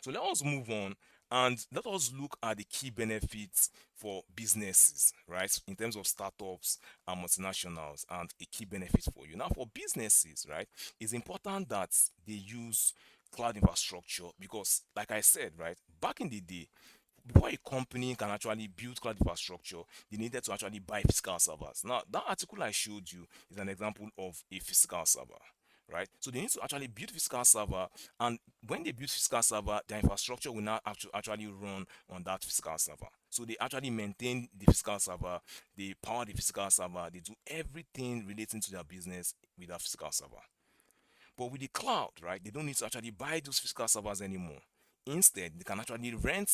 So let us move on and let us look at the key benefits for businesses, right? In terms of startups and multinationals, and a key benefit for you. Now, for businesses, right, it's important that they use cloud infrastructure because, like I said, right, back in the day, before a company can actually build cloud infrastructure, they needed to actually buy physical servers. Now, that article I showed you is an example of a physical server, right? So they need to actually build physical server, and when they build physical server, their infrastructure will now actually run on that physical server. So they actually maintain the physical server, they power the physical server, they do everything relating to their business with that physical server. But with the cloud, right, they don't need to actually buy those physical servers anymore. Instead, they can actually rent,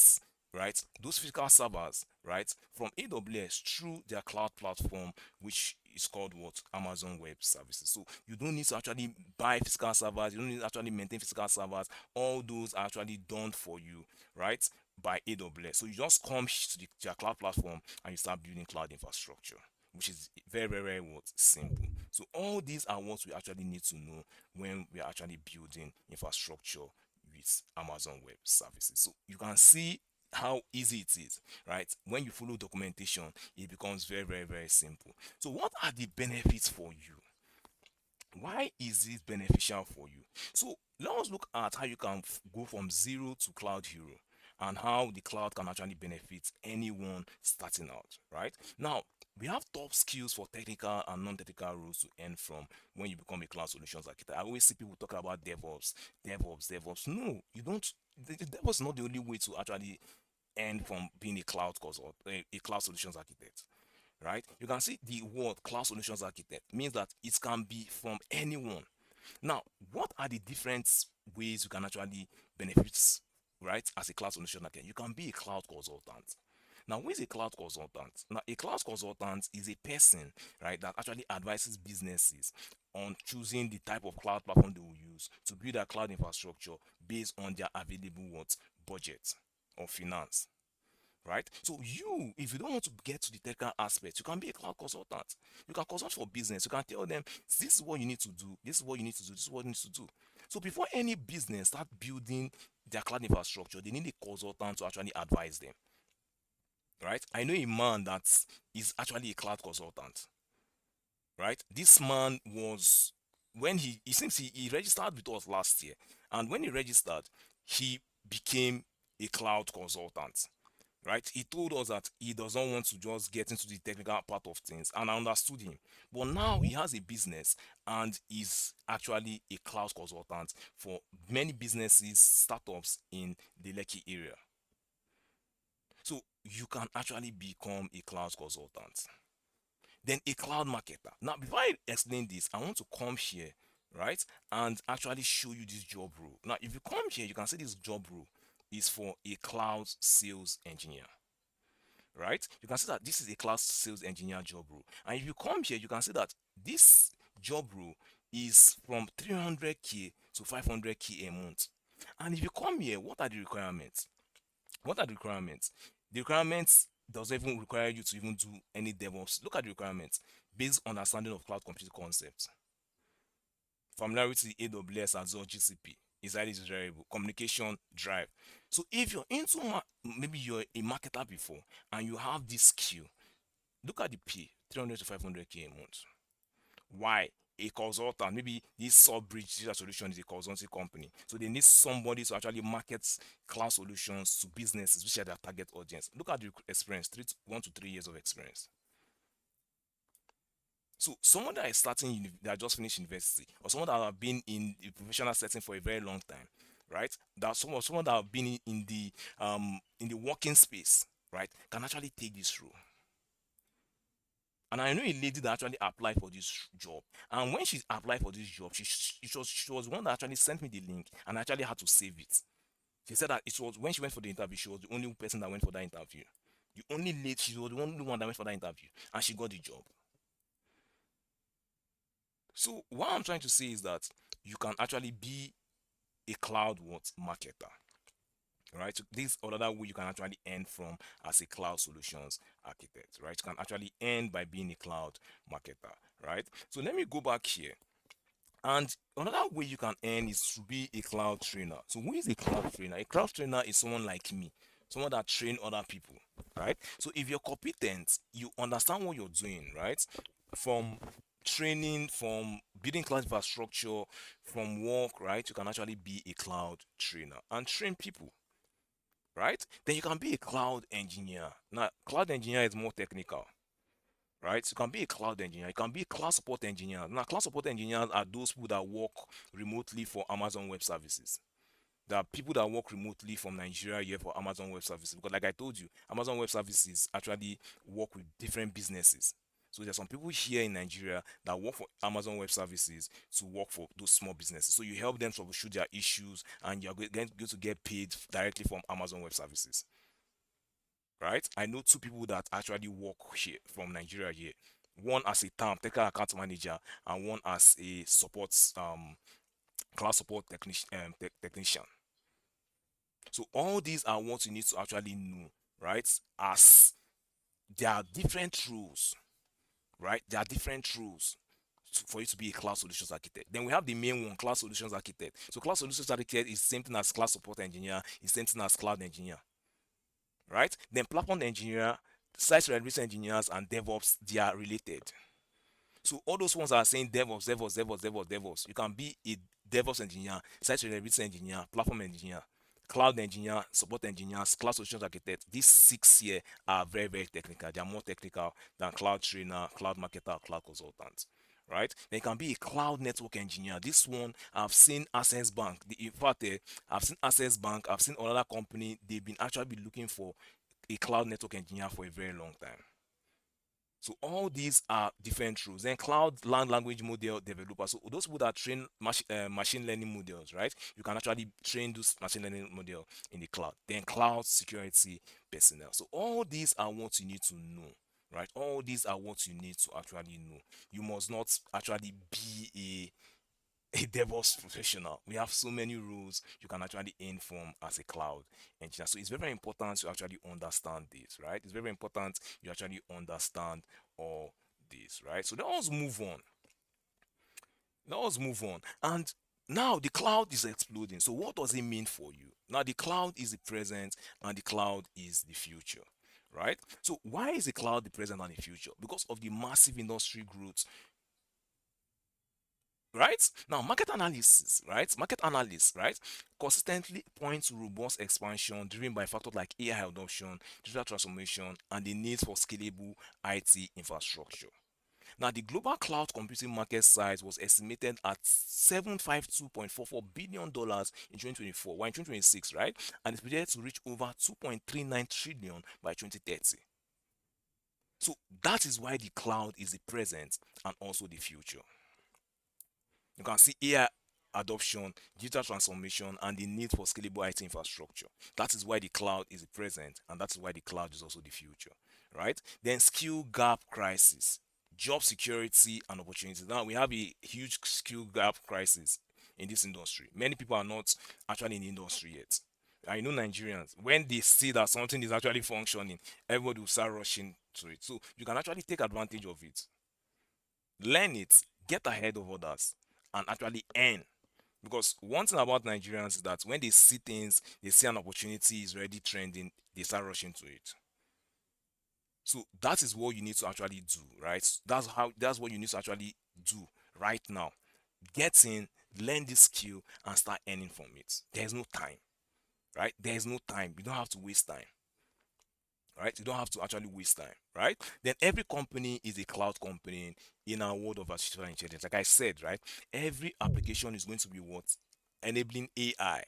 right, those physical servers, right, from AWS through their cloud platform, which is called what? Amazon Web Services. So you don't need to actually buy physical servers, you don't need to actually maintain physical servers. All those are actually done for you, right, by AWS. So you just come to their cloud platform and you start building cloud infrastructure, which is very, very, very what simple. So all these are what we actually need to know when we are actually building infrastructure with Amazon Web Services. So you can see how easy it is, right? When you follow documentation, it becomes very, very, very simple. So what are the benefits for you? Why is it beneficial for you? So let us look at how you can go from zero to cloud hero, and how the cloud can actually benefit anyone starting out, right? Now, we have top skills for technical and non-technical roles to earn from when you become a cloud solutions architect. I always see people talk about DevOps. No, you don't. The DevOps is not the only way to actually earn from being a cloud consult, a cloud solutions architect, right? You can see the word cloud solutions architect means that it can be from anyone. Now, what are the different ways you can actually benefit, right, as a cloud solution architect? You can be a cloud consultant. Now, who is a cloud consultant? Now, a cloud consultant is a person, right, that actually advises businesses on choosing the type of cloud platform they will use to build their cloud infrastructure based on their available what budget or finance, right? So you, if you don't want to get to the technical aspect, you can be a cloud consultant. You can consult for business. You can tell them this is what you need to do. This is what you need to do. This is what you need to do. So before any business start building their cloud infrastructure, they need a consultant to actually advise them, right? I know a man that is actually a cloud consultant, right? This man was, when he seems he registered with us last year, and when he registered, he became a cloud consultant, right? He told us that he doesn't want to just get into the technical part of things, and I understood him. But now he has a business and is actually a cloud consultant for many businesses, startups in the Lekki area. So you can actually become a cloud consultant. Then a cloud marketer. Now, before I explain this, I want to come here, right, and actually show you this job role. Now, if you come here, you can see this job role is for a cloud sales engineer, right? You can see that this is a cloud sales engineer job role. And if you come here, you can see that this job role is from 300k to 500k a month. And if you come here, what are the requirements? What are the requirements? The requirements doesn't even require you to even do any DevOps. Look at the requirements. Based understanding of cloud computing concepts, familiarity with AWS, Azure, GCP is highly desirable. Communication drive. So if you're into maybe you're a marketer before and you have this skill, look at the pay, 300 to 500k a month. Why? A consultant, maybe this Subbridge Digital Solution is a consulting company, so they need somebody to actually market cloud solutions to businesses, which are their target audience. Look at the experience, 1 to 3 years of experience. So someone that is starting, that just finished university, or someone that have been in the professional setting for a very long time, right? That someone that have been in the working space, right, can actually take this role. And I know a lady that actually applied for this job. And when she applied for this job, she was one that actually sent me the link, and I actually had to save it. She said that it was when she went for the interview, she was the only person that went for that interview. The only lady, she was the only one that went for that interview, and she got the job. So what I'm trying to say is that you can actually be a cloud what marketer, right? So this is another way you can actually earn from as a cloud solutions architect, right? You can actually earn by being a cloud marketer, right? So let me go back here. And another way you can earn is to be a cloud trainer. So who is a cloud trainer? A cloud trainer is someone like me, someone that train other people, right? So if you're competent, you understand what you're doing, right? From training, from building cloud infrastructure, from work, right? You can actually be a cloud trainer and train people, right? Then you can be a cloud engineer. Now, cloud engineer is more technical, right? You can be a cloud engineer. You can be a cloud support engineer. Now, cloud support engineers are those people that work remotely for Amazon Web Services. There are people that work remotely from Nigeria here for Amazon Web Services, because, like I told you, Amazon Web Services actually work with different businesses. So there's some people here in Nigeria that work for Amazon Web Services to work for those small businesses. So you help them troubleshoot their issues, and you're going to get paid directly from Amazon Web Services, right? I know two people that actually work here from Nigeria here. One as a TAM, technical account manager, and one as a support class support technician. So all these are what you need to actually know, right? As there are different rules, right? There are different rules for you to be a cloud solutions architect. Then we have the main one, cloud solutions architect. So cloud solutions architect is same thing as cloud support engineer, is same thing as cloud engineer, right? Then platform engineer, site reliability engineers, and DevOps, they are related. So all those ones are saying DevOps, DevOps, DevOps, DevOps, DevOps. You can be a DevOps engineer, site reliability engineer, platform engineer, cloud engineer, support engineers, cloud solutions architect. These six here are very, very technical. They are more technical than cloud trainer, cloud marketer, cloud consultant. Right? Then you can be a cloud network engineer. This one I've seen Access Bank. In fact, I've seen Access Bank. I've seen another company. They've been actually be looking for a cloud network engineer for a very long time. So all these are different rules. Then cloud language model developer. So those people that train machine learning models, right? You can actually train those machine learning model in the cloud. Then cloud security personnel. So all these are what you need to know, right? All these are what you need to actually know. You must not actually be a DevOps professional. We have so many rules you can actually inform as a cloud engineer. So it's very important to actually understand this, right? It's very important you actually understand all this, right? So let us move on. Let us move on. And now the cloud is exploding. So what does it mean for you? Now the cloud is the present and the cloud is the future. Right? So why is the cloud the present and the future? Because of the massive industry growth, right? Now, market analysts, right, consistently point to robust expansion driven by factors like AI adoption, digital transformation, and the need for scalable IT infrastructure. Now, the global cloud computing market size was estimated at $752.44 billion in 2024, while in 2026, right? And it's projected to reach over 2.39 trillion by 2030. So that is why the cloud is the present and also the future. You can see AI adoption, digital transformation, and the need for scalable IT infrastructure. That is why the cloud is the present, and that's why the cloud is also the future, right? Then skill gap crisis, job security and opportunities. Now we have a huge skill gap crisis in this industry. Many people are not actually in the industry yet. I know Nigerians, when they see that something is actually functioning, everybody will start rushing to it. So you can actually take advantage of it, learn it, get ahead of others, and actually earn. Because one thing about Nigerians is that when they see things, they see an opportunity is already trending, they start rushing to it. So that is what you need to actually do, right? That's what you need to actually do right now. Get in, learn this skill, and start earning from it. There's no time, right? There's no time. You don't have to waste time. Right? You don't have to actually waste time, right? Then every company is a cloud company in our world of artificial intelligence. Like I said, right? Every application is going to be what? Enabling AI,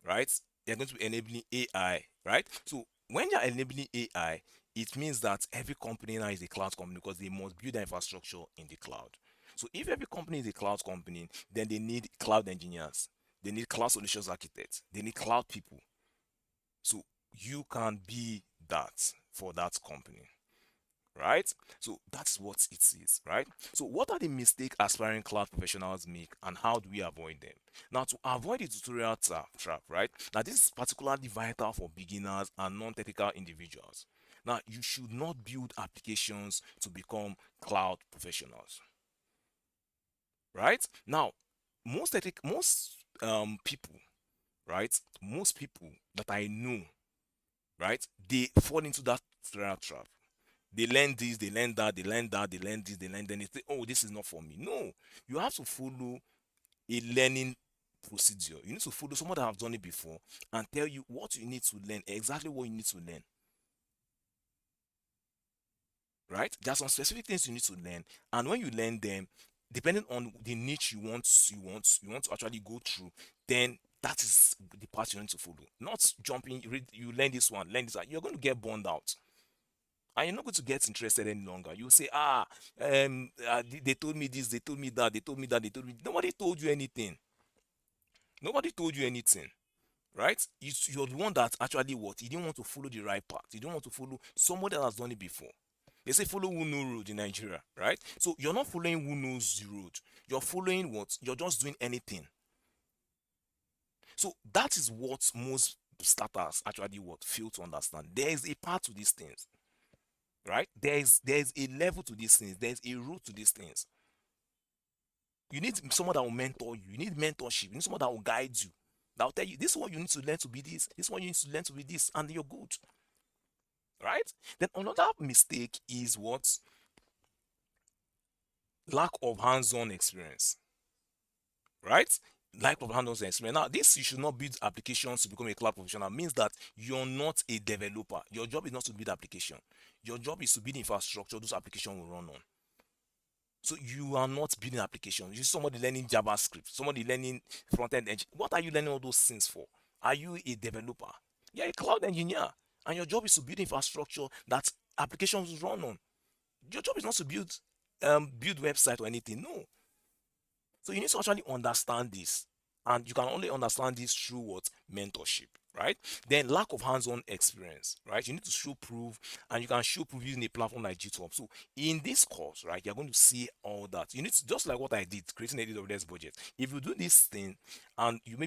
right? They're going to be enabling AI, right? So when you're enabling AI, it means that every company now is a cloud company because they must build their infrastructure in the cloud. So if every company is a cloud company, then they need cloud engineers, they need cloud solutions architects, they need cloud people. So you can be that for that company, right? So that's what it is, right? So what are the mistakes aspiring cloud professionals make and how do we avoid them? Now, to avoid the tutorial trap, right? Now, this is particularly vital for beginners and non-technical individuals. Now, you should not build applications to become cloud professionals, right? Now, most people, right? Most people that I know, right? They fall into that tutorial trap. They learn this, they learn that, they learn that, they learn this, they learn. Then they say, "Oh, this is not for me." No, you have to follow a learning procedure. You need to follow someone that have done it before and tell you what you need to learn, exactly what you need to learn. Right? There are some specific things you need to learn, and when you learn them, depending on the niche you want to actually go through, then that is the path you need to follow. Not jumping, you learn this one, learn this one. You're going to get burned out and you're not going to get interested any longer. You say, they told me this, they told me that, they told me that, they told me. Nobody told you anything. Nobody told you anything, right? You're the one that actually what? You didn't want to follow the right path. You don't want to follow somebody that has done it before. They say follow who know road in Nigeria, right? So you're not following who knows the road. You're following what? You're just doing anything. So that is what most starters actually what fail to understand. There is a path to these things, right? There's a level to these things. There's a route to these things. You need someone that will mentor you. You need mentorship. You need someone that will guide you. That will tell you this is what you need to learn to be this. This is what you need to learn to be this, and you're good, right? Then another mistake is what lack of hands-on experience, right? Lack of hands-on experience. Now, this you should not build applications to become a cloud professional. Means that you're not a developer. Your job is not to build application. Your job is to build infrastructure those applications will run on. So you are not building applications. You see somebody learning JavaScript, somebody learning front-end engine. What are you learning all those things for? Are you a developer? You're a cloud engineer, and your job is to build infrastructure that applications run on. Your job is not to build website or anything. No. So you need to actually understand this. And you can only understand this through what? Mentorship, right? Then lack of hands-on experience, right? You need to show proof, and you can show proof using a platform like GitHub. So in this course, right, you're going to see all that. You need to, just like what I did, creating a AWS budget. If you do this thing and you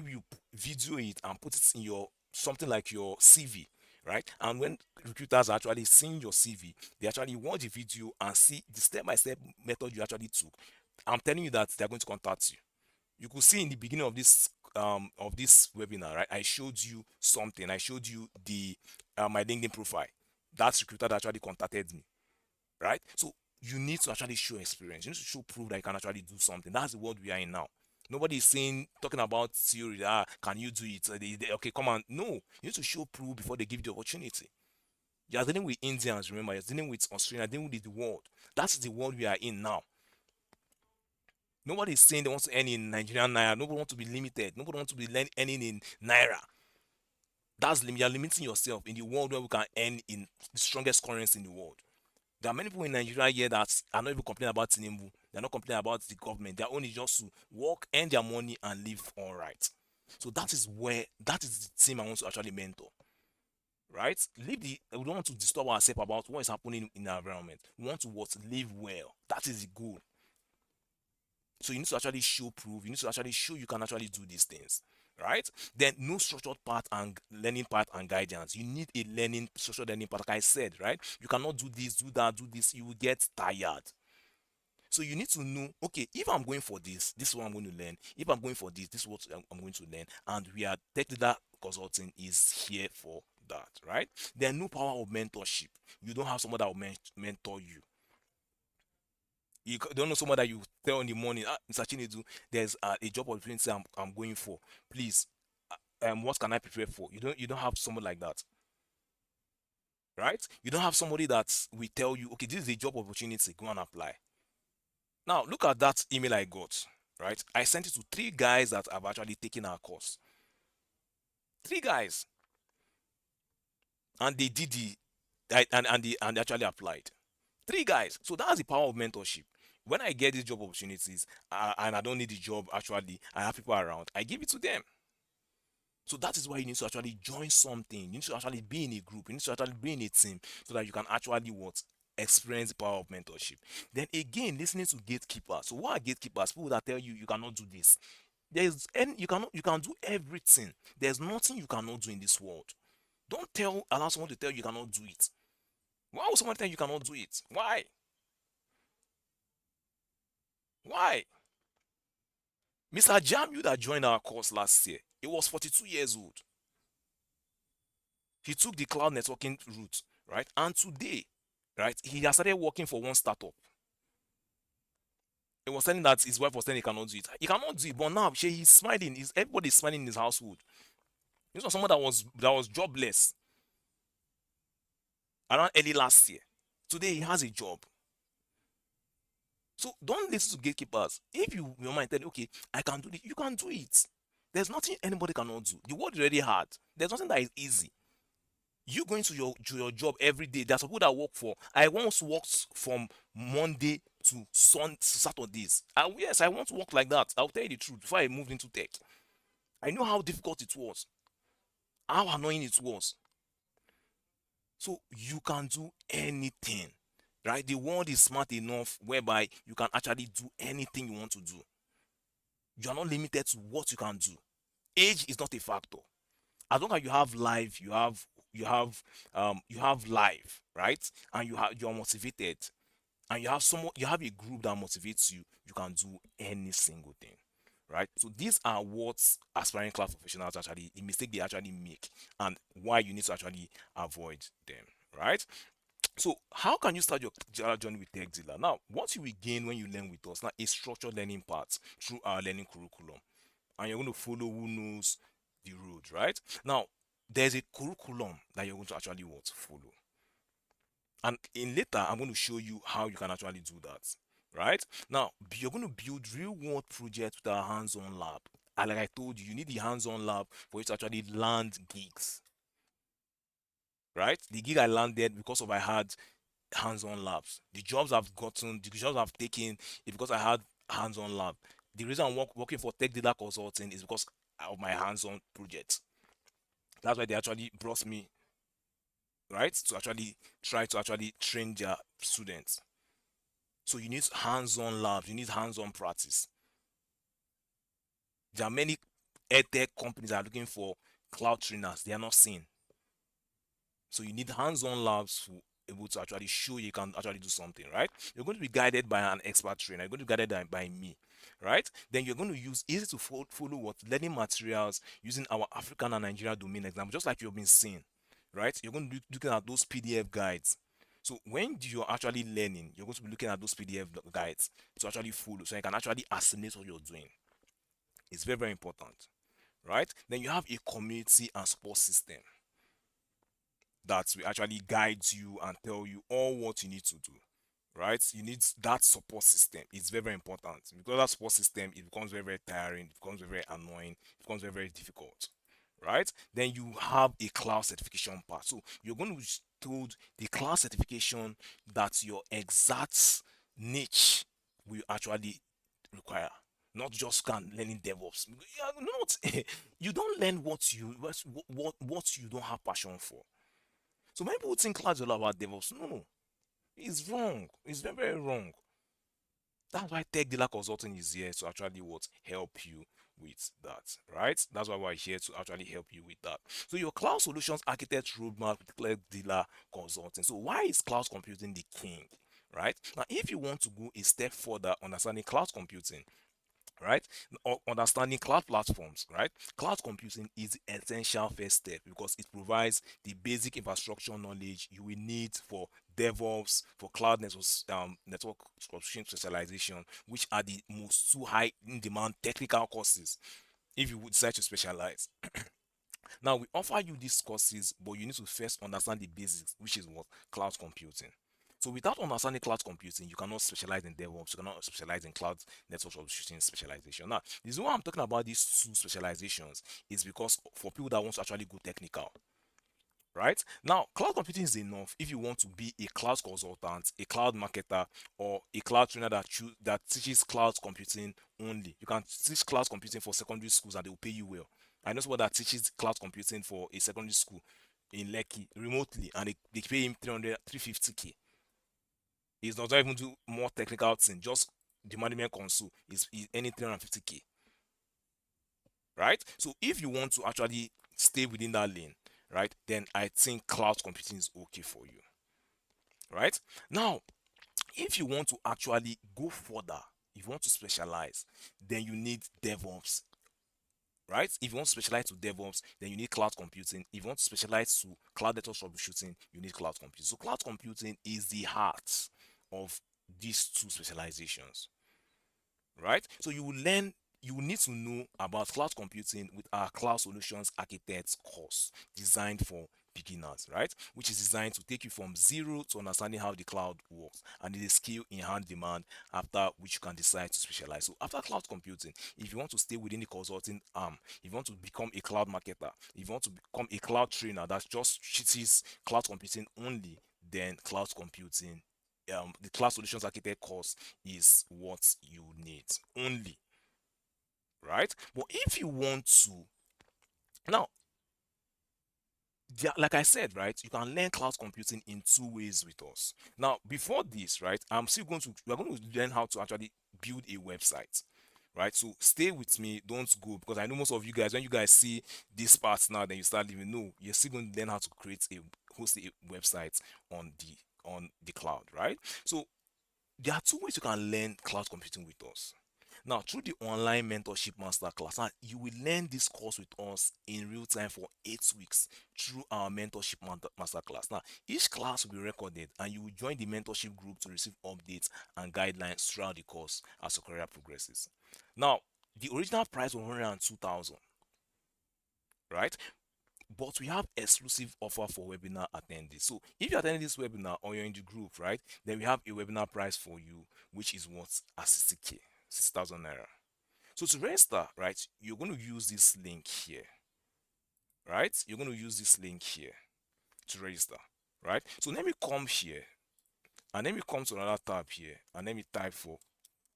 video it and put it in your something like your CV, right? And when recruiters are actually seeing your CV, they actually watch the video and see the step-by-step method you actually took. I'm telling you that they're going to contact you. You could see in the beginning of this webinar, right? I showed you something. I showed you the my LinkedIn profile. That recruiter that actually contacted me, right? So you need to actually show experience. You need to show proof that you can actually do something. That's the world we are in now. Nobody is saying talking about theory. Can you do it? Okay, come on. No, you need to show proof before they give you the opportunity. You are dealing with Indians, remember, you're dealing with Australia, dealing with the world. That's the world we are in now. Nobody is saying they want to earn in Nigerian naira. Nobody wants to be limited. Nobody wants to be earning in naira. You're limiting yourself in the world where we can earn in the strongest currency in the world. There are many people in Nigeria here that are not even complaining about Tinubu. They're not complaining about the government. They're only just to work, earn their money, and live all right. So that is the team I want to actually mentor. Right? We don't want to disturb ourselves about what is happening in our environment. We want to what live well. That is the goal. So you need to actually show proof. You need to actually show you can actually do these things. Right? Then no structured part and learning part and guidance. You need a structured learning part. Like I said, right? You cannot do this, do that, do this. You will get tired. So you need to know, okay, if I'm going for this is what I'm going to learn. If I'm going for this is what I'm going to learn. And we are technical consulting is here for that, right? There's no power of mentorship. You don't have someone that will mentor you. You don't know someone that you tell in the morning, Mr. Chinedu, there's a job opportunity I'm going for. Please, what can I prepare for? You don't have someone like that, right? You don't have somebody that will tell you, okay, this is a job opportunity, go and apply. Now, look at that email I got, right? I sent it to three guys that have actually taken our course. Three guys, and they did and they actually applied. Three guys. So that's the power of mentorship. When I get these job opportunities and I don't need the job, actually, I have people around, I give it to them. So that is why you need to actually join something. You need to actually be in a group. You need to actually be in a team so that you can actually what experience the power of mentorship. Then again, listening to gatekeepers. So what are gatekeepers? People that tell you you cannot do this. There's and you can do everything. There's nothing you cannot do in this world. Don't allow someone to tell you cannot do it. Why would someone tell you cannot do it? Why? Why? Mr. Jamu that joined our course last year, he was 42 years old. He took the cloud networking route, right? And today, right, he has started working for one startup. He was telling that his wife was saying he cannot do it. He cannot do it, but now he's smiling. Everybody's smiling in his household. This was someone that was jobless around early last year. Today he has a job. So don't listen to gatekeepers. If your mind tell you, okay, I can do it, you can do it. There's nothing anybody cannot do. The world is already hard. There's nothing that is easy. You going to your job every day. There's people that work for. I once worked from Monday to Saturdays. Yes, I want to work like that. I'll tell you the truth. Before I moved into tech, I know how difficult it was, how annoying it was. So you can do anything, right? The world is smart enough whereby you can actually do anything you want to do. You are not limited to what you can do. Age is not a factor. As long as you have life, you have life, right? And you are motivated, and you have a group that motivates you. You can do any single thing, right? So these are what aspiring class professionals actually the mistake they actually make, and why you need to actually avoid them, right? So how can you start your journey with TechZilla? Now, what you will gain when you learn with us now is structured learning paths through our learning curriculum, and you're going to follow who knows the road, right? Now, there's a curriculum that you're going to actually want to follow. And in later, I'm going to show you how you can actually do that. Right? Now, you're going to build real world projects with our hands-on lab. And like I told you, you need the hands-on lab for you to actually land gigs. Right? The gig I landed because of I had hands-on labs. The jobs I've gotten, the jobs I've taken is because I had hands-on lab. The reason I'm working for Tech Data Consulting is because of my hands-on projects. That's why they actually brought me, right, to actually try to actually train their students. So you need hands-on labs, you need hands-on practice. There are many edtech companies that are looking for cloud trainers, they are not seen. So you need hands-on labs to able to actually show you can actually do something, right? You're going to be guided by an expert trainer, you're going to be guided by me, right? Then you're going to use easy to follow what learning materials using our African and Nigeria domain example, just like you've been seeing, right? You're going to be looking at those PDF guides. So when you're actually learning, you're going to be looking at those PDF guides to actually follow, so you can actually assimilate what you're doing. It's very, very important, right? Then you have a community and support system. that will actually guide you and tell you all what you need to do, right? You need that support system. It's very, very important, because that support system, it becomes very, very tiring, it becomes very, very annoying, it becomes very, very difficult, right? Then you have a cloud certification part. So you're going to be told the cloud certification that your exact niche will actually require. Not just can learning DevOps. You are not you don't learn what you don't have passion for. So many people think cloud is all about DevOps. No, it's wrong. It's very, very wrong. That's why Tech Dealer Consulting is here to actually what help you with that, right? That's why we're here to actually help you with that. So your cloud solutions architect roadmap with Tech Dealer Consulting. So why is cloud computing the king? Right now, if you want to go a step further understanding cloud computing, right, understanding cloud platforms, right, cloud computing is the essential first step because it provides the basic infrastructure knowledge you will need for DevOps, for cloud networks, network specialization, which are the most two high in demand technical courses if you would decide to specialize. Now we offer you these courses, but you need to first understand the basics, which is what cloud computing. So without understanding cloud computing, you cannot specialize in DevOps, you cannot specialize in cloud network troubleshooting specialization. Now, the reason why I'm talking about these two specializations is because for people that want to actually go technical, right? Now, cloud computing is enough if you want to be a cloud consultant, a cloud marketer, or a cloud trainer that teaches cloud computing only. You can teach cloud computing for secondary schools and they will pay you well. I know someone that teaches cloud computing for a secondary school in Lekki remotely and they pay him 300, 350K. He's not even do more technical thing, just the management console is any 350K, right? So if you want to actually stay within that lane, right, then I think cloud computing is okay for you, right? Now, if you want to actually go further, if you want to specialize, then you need DevOps, right? If you want to specialize to DevOps, then you need cloud computing. If you want to specialize to cloud network troubleshooting, you need cloud computing. So cloud computing is the heart of these two specializations, right? So you will need to know about cloud computing with our cloud solutions architects course designed for beginners, right? Which is designed to take you from zero to understanding how the cloud works and it is skill in hand demand after which you can decide to specialize. So after cloud computing, if you want to stay within the consulting arm, if you want to become a cloud marketer, if you want to become a cloud trainer that just teaches cloud computing only, then cloud computing, the cloud solutions architect course is what you need only, right? But if you want to now, like I said, right, you can learn cloud computing in two ways with us. Now, before this, right, we're going to learn how to actually build a website, right? So stay with me, don't go, because I know most of you guys, when you guys see these parts now, then you start living. No, you're still going to learn how to host a website on the cloud, right? So there are two ways you can learn cloud computing with us. Now, through the online mentorship masterclass, now you will learn this course with us in real time for 8 weeks through our mentorship masterclass. Now, each class will be recorded and you will join the mentorship group to receive updates and guidelines throughout the course as your career progresses. Now, the original price was 102,000, right? But we have exclusive offer for webinar attendees. So if you're attending this webinar or you're in the group, right, then we have a webinar price for you, which is what, at 60K, 60,000 naira. So to register, right, you're going to use this link here, right? You're going to use this link here to register, right? So let me come here and let me come to another tab here and let me type for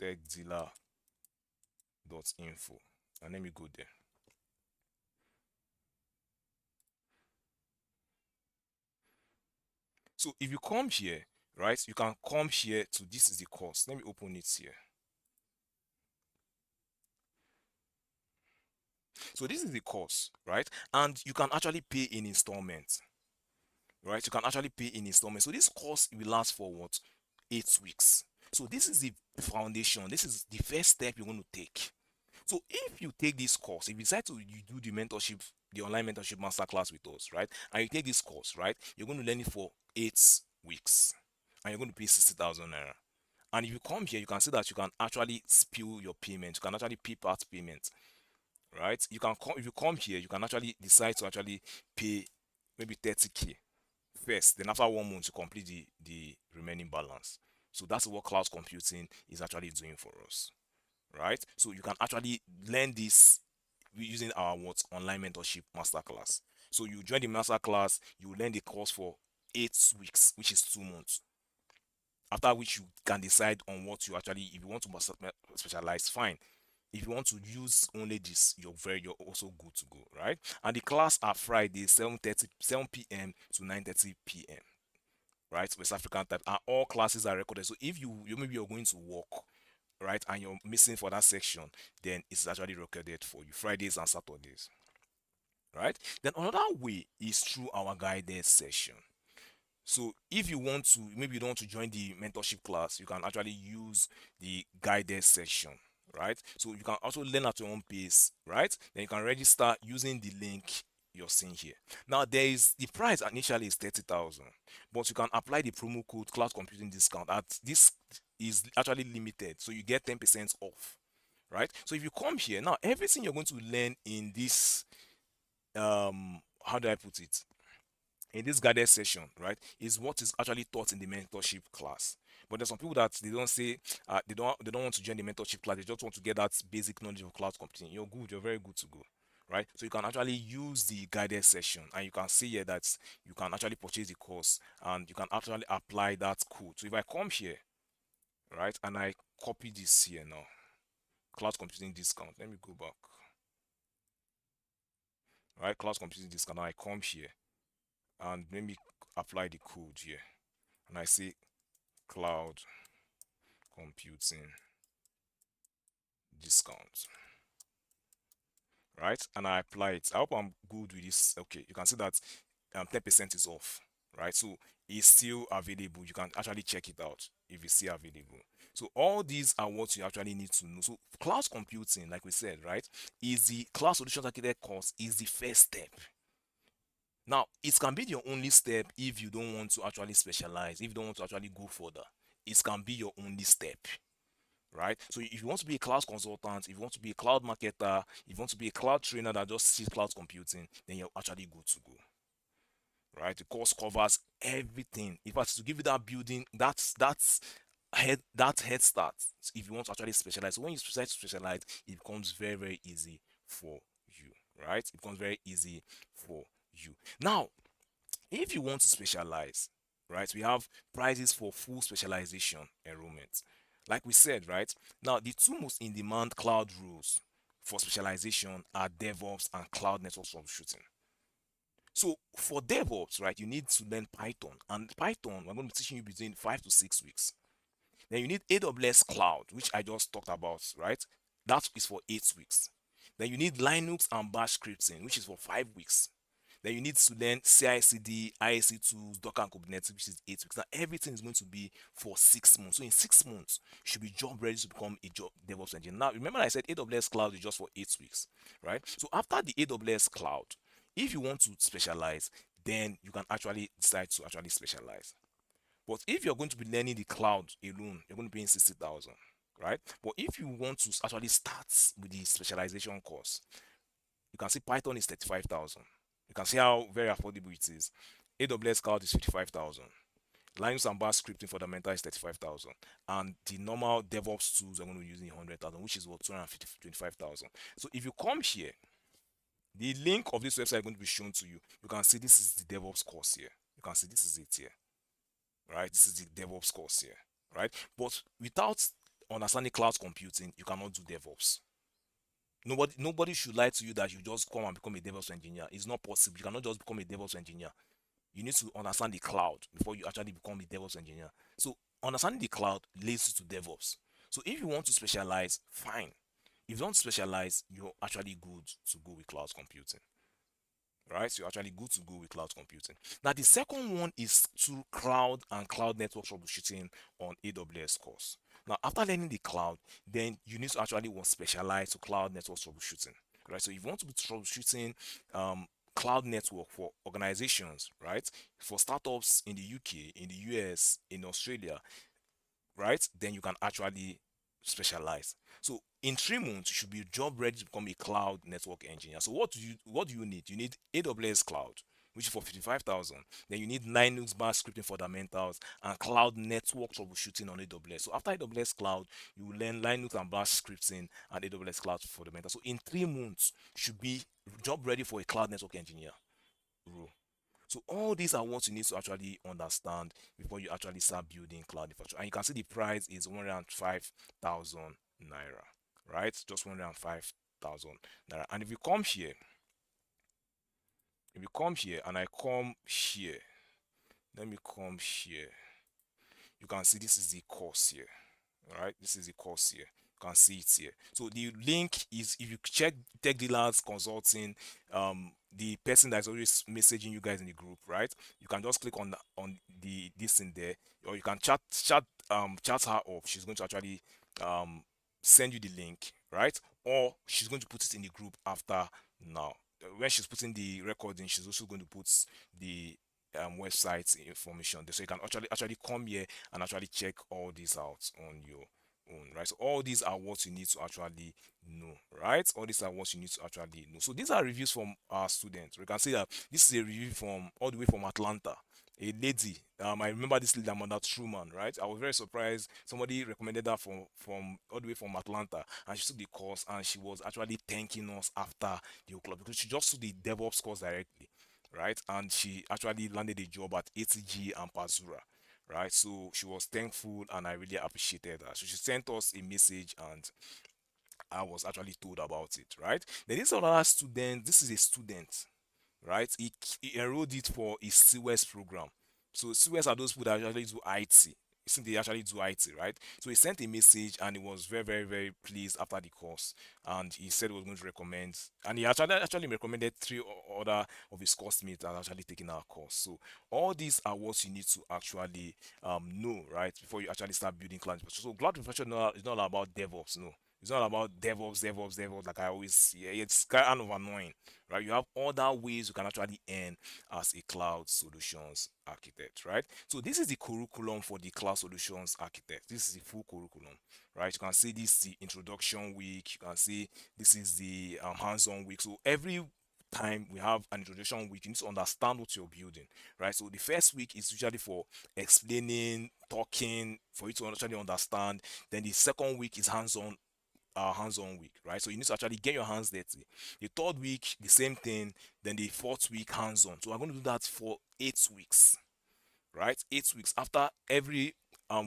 techdealer.info and let me go there. So if you come here, right, you can come here to this is the course. Let me open it here. So this is the course, right? And you can actually pay in installments, right? You can actually pay in installments. So this course will last for what? 8 weeks. So this is the foundation. This is the first step you're going to take. So if you take this course, if you decide to you do the mentorship, the online mentorship masterclass with us, right? And you take this course, right? You're going to learn it for 8 weeks. And you're going to pay 60,000 naira. And if you come here, you can see that you can actually spill your payment. You can actually pay part payment, right? You can come if you come here, you can actually decide to actually pay maybe 30K, first. Then after 1 month, you complete the remaining balance. So that's what cloud computing is actually doing for us, right? So you can actually learn this using our what online mentorship masterclass. So you join the masterclass, you learn the course for 8 weeks, which is 2 months. After which you can decide on what you actually, if you want to specialize, fine. If you want to use only this, you're also good to go, right? And the class are Friday 7 p.m. to 9:30 p.m., right, West African time, and all classes are recorded. So if you maybe you're going to work, right, and you're missing for that section, then it's actually recorded for you Fridays and Saturdays, right? Then another way is through our guided session. So if you want to, maybe you don't want to join the mentorship class, you can actually use the guided section, right? So you can also learn at your own pace, right? Then you can register using the link you're seeing here. Now there is the price initially is 30,000, but you can apply the promo code cloud computing discount. At this is actually limited, so you get 10% off, right? So if you come here now, everything you're going to learn in this, how do I put it, in this guided session, right, is what is actually taught in the mentorship class. But there's some people that they don't say, they don't want to join the mentorship class. They just want to get that basic knowledge of cloud computing. You're good. You're very good to go, right? So you can actually use the guided session, and you can see here that you can actually purchase the course, and you can actually apply that code. So if I come here, right, and I copy this here now, cloud computing discount. Let me go back. Right, cloud computing discount. Now I come here and let me apply the code here, and I say cloud computing discount, right, and I apply it. I hope I'm good with this. Okay, you can see that 10% is off, right? So it's still available. You can actually check it out if it's still available. So all these are what you actually need to know. So cloud computing, like we said, right, is the cloud solutions architect course is the first step. Now, it can be your only step if you don't want to actually specialize, if you don't want to actually go further. It can be your only step, right? So if you want to be a cloud consultant, if you want to be a cloud marketer, if you want to be a cloud trainer that just sees cloud computing, then you're actually good to go, right? The course covers everything. In fact, to give you that building, that head start. If you want to actually specialize, so when you specialize, it becomes very very easy for you, right? It becomes very easy for you. Now, if you want to specialize, right, we have prices for full specialization enrollment. Like we said, right, now the two most in demand cloud roles for specialization are DevOps and cloud network troubleshooting. So for DevOps, right, you need to learn Python, and Python, we're going to be teaching you between 5 to 6 weeks. Then you need AWS Cloud, which I just talked about, right? That is for 8 weeks. Then you need Linux and Bash scripting, which is for 5 weeks. Then you need to learn CI/CD, IAC tools, Docker and Kubernetes, which is 8 weeks. Now everything is going to be for 6 months. So in 6 months, you should be job ready to become a job DevOps engineer. Now remember I said AWS Cloud is just for 8 weeks, right? So after the AWS Cloud, if you want to specialize, then you can actually decide to actually specialize. But if you're going to be learning the cloud alone, you're going to be in 60,000, right? But if you want to actually start with the specialization course, you can see Python is 35,000. You can see how very affordable it is. AWS Cloud is 55,000. Linux and Bash scripting fundamental is 35,000. And the normal DevOps tools are going to be using 100,000, which is what 225,000. So if you come here, the link of this website is going to be shown to you. You can see this is the DevOps course here. You can see this is it here, right? This is the DevOps course here, right? But without understanding cloud computing, you cannot do DevOps. Nobody should lie to you that you just come and become a DevOps engineer. It's not possible. You cannot just become a DevOps engineer. You need to understand the cloud before you actually become a DevOps engineer. So understanding the cloud leads you to DevOps. So if you want to specialize, fine. If you don't specialize, you're actually good to go with cloud computing, right? So you're actually good to go with cloud computing. Now the second one is to cloud and cloud network troubleshooting on AWS course. Now after learning the cloud, then you need to actually want specialize to cloud network troubleshooting, right? So if you want to be troubleshooting cloud network for organizations, right, for startups in the UK, in the US, in Australia, right, then you can actually specialize. So in 3 months, you should be job ready to become a cloud network engineer. So what do you need? You need AWS cloud, which is for 55,000. Then you need Linux bash scripting fundamentals and cloud network troubleshooting on AWS. So after AWS cloud, you will learn Linux and bash scripting and AWS cloud fundamentals. So in 3 months, you should be job ready for a cloud network engineer role. So all these are what you need to actually understand before you actually start building cloud infrastructure. And you can see the price is 105,000 naira, right? Just 105,000 naira. And if you come here and I come here, let me come here. You can see this is the course here. All right, this is the course here. You can see it here. So the link is, if you check Tech Dealers Consulting, the person that's always messaging you guys in the group, right? You can just click on the this in there, or you can chat her up. She's going to actually um send you the link, right? Or she's going to put it in the group after now. When she's putting the recording, she's also going to put the website information there, so you can actually come here and actually check all these out on your own, right? So all these are what you need to actually know, right? All these are what you need to actually know. So these are reviews from our students. We can see that this is a review from all the way from Atlanta. A lady, I remember this lady, Amanda Truman, right? I was very surprised. Somebody recommended that from all the way from Atlanta, and she took the course, and she was actually thanking us after the o'clock because she just took the DevOps course directly, right? And she actually landed a job at ATG and Pazura, right? So she was thankful, and I really appreciated that. So she sent us a message, and I was actually told about it, right? Then this other student, this is a student, right? He enrolled it for his CWES program. So CWES are those people that actually do IT. Since they actually do IT, right? So he sent a message, and he was very, very, very pleased after the course. And he said he was going to recommend, and he actually recommended three other of his course mates that are actually taking our course. So all these are what you need to actually know, right, before you actually start building cloud infrastructure. So cloud infrastructure is not about DevOps, no. It's not about DevOps, like I always see. It's kind of annoying, right? You have other ways you can actually earn as a cloud solutions architect, right? So this is the curriculum for the cloud solutions architect. This is the full curriculum, right? You can see this is the introduction week. You can see this is the hands-on week. So every time we have an introduction week, you need to understand what you're building, right? So the first week is usually for explaining, talking, for you to actually understand. Then the second week is hands-on week, right? So you need to actually get your hands dirty. The third week, the same thing. Then the fourth week, hands-on. So I'm going to do that for 8 weeks, right? 8 weeks. After every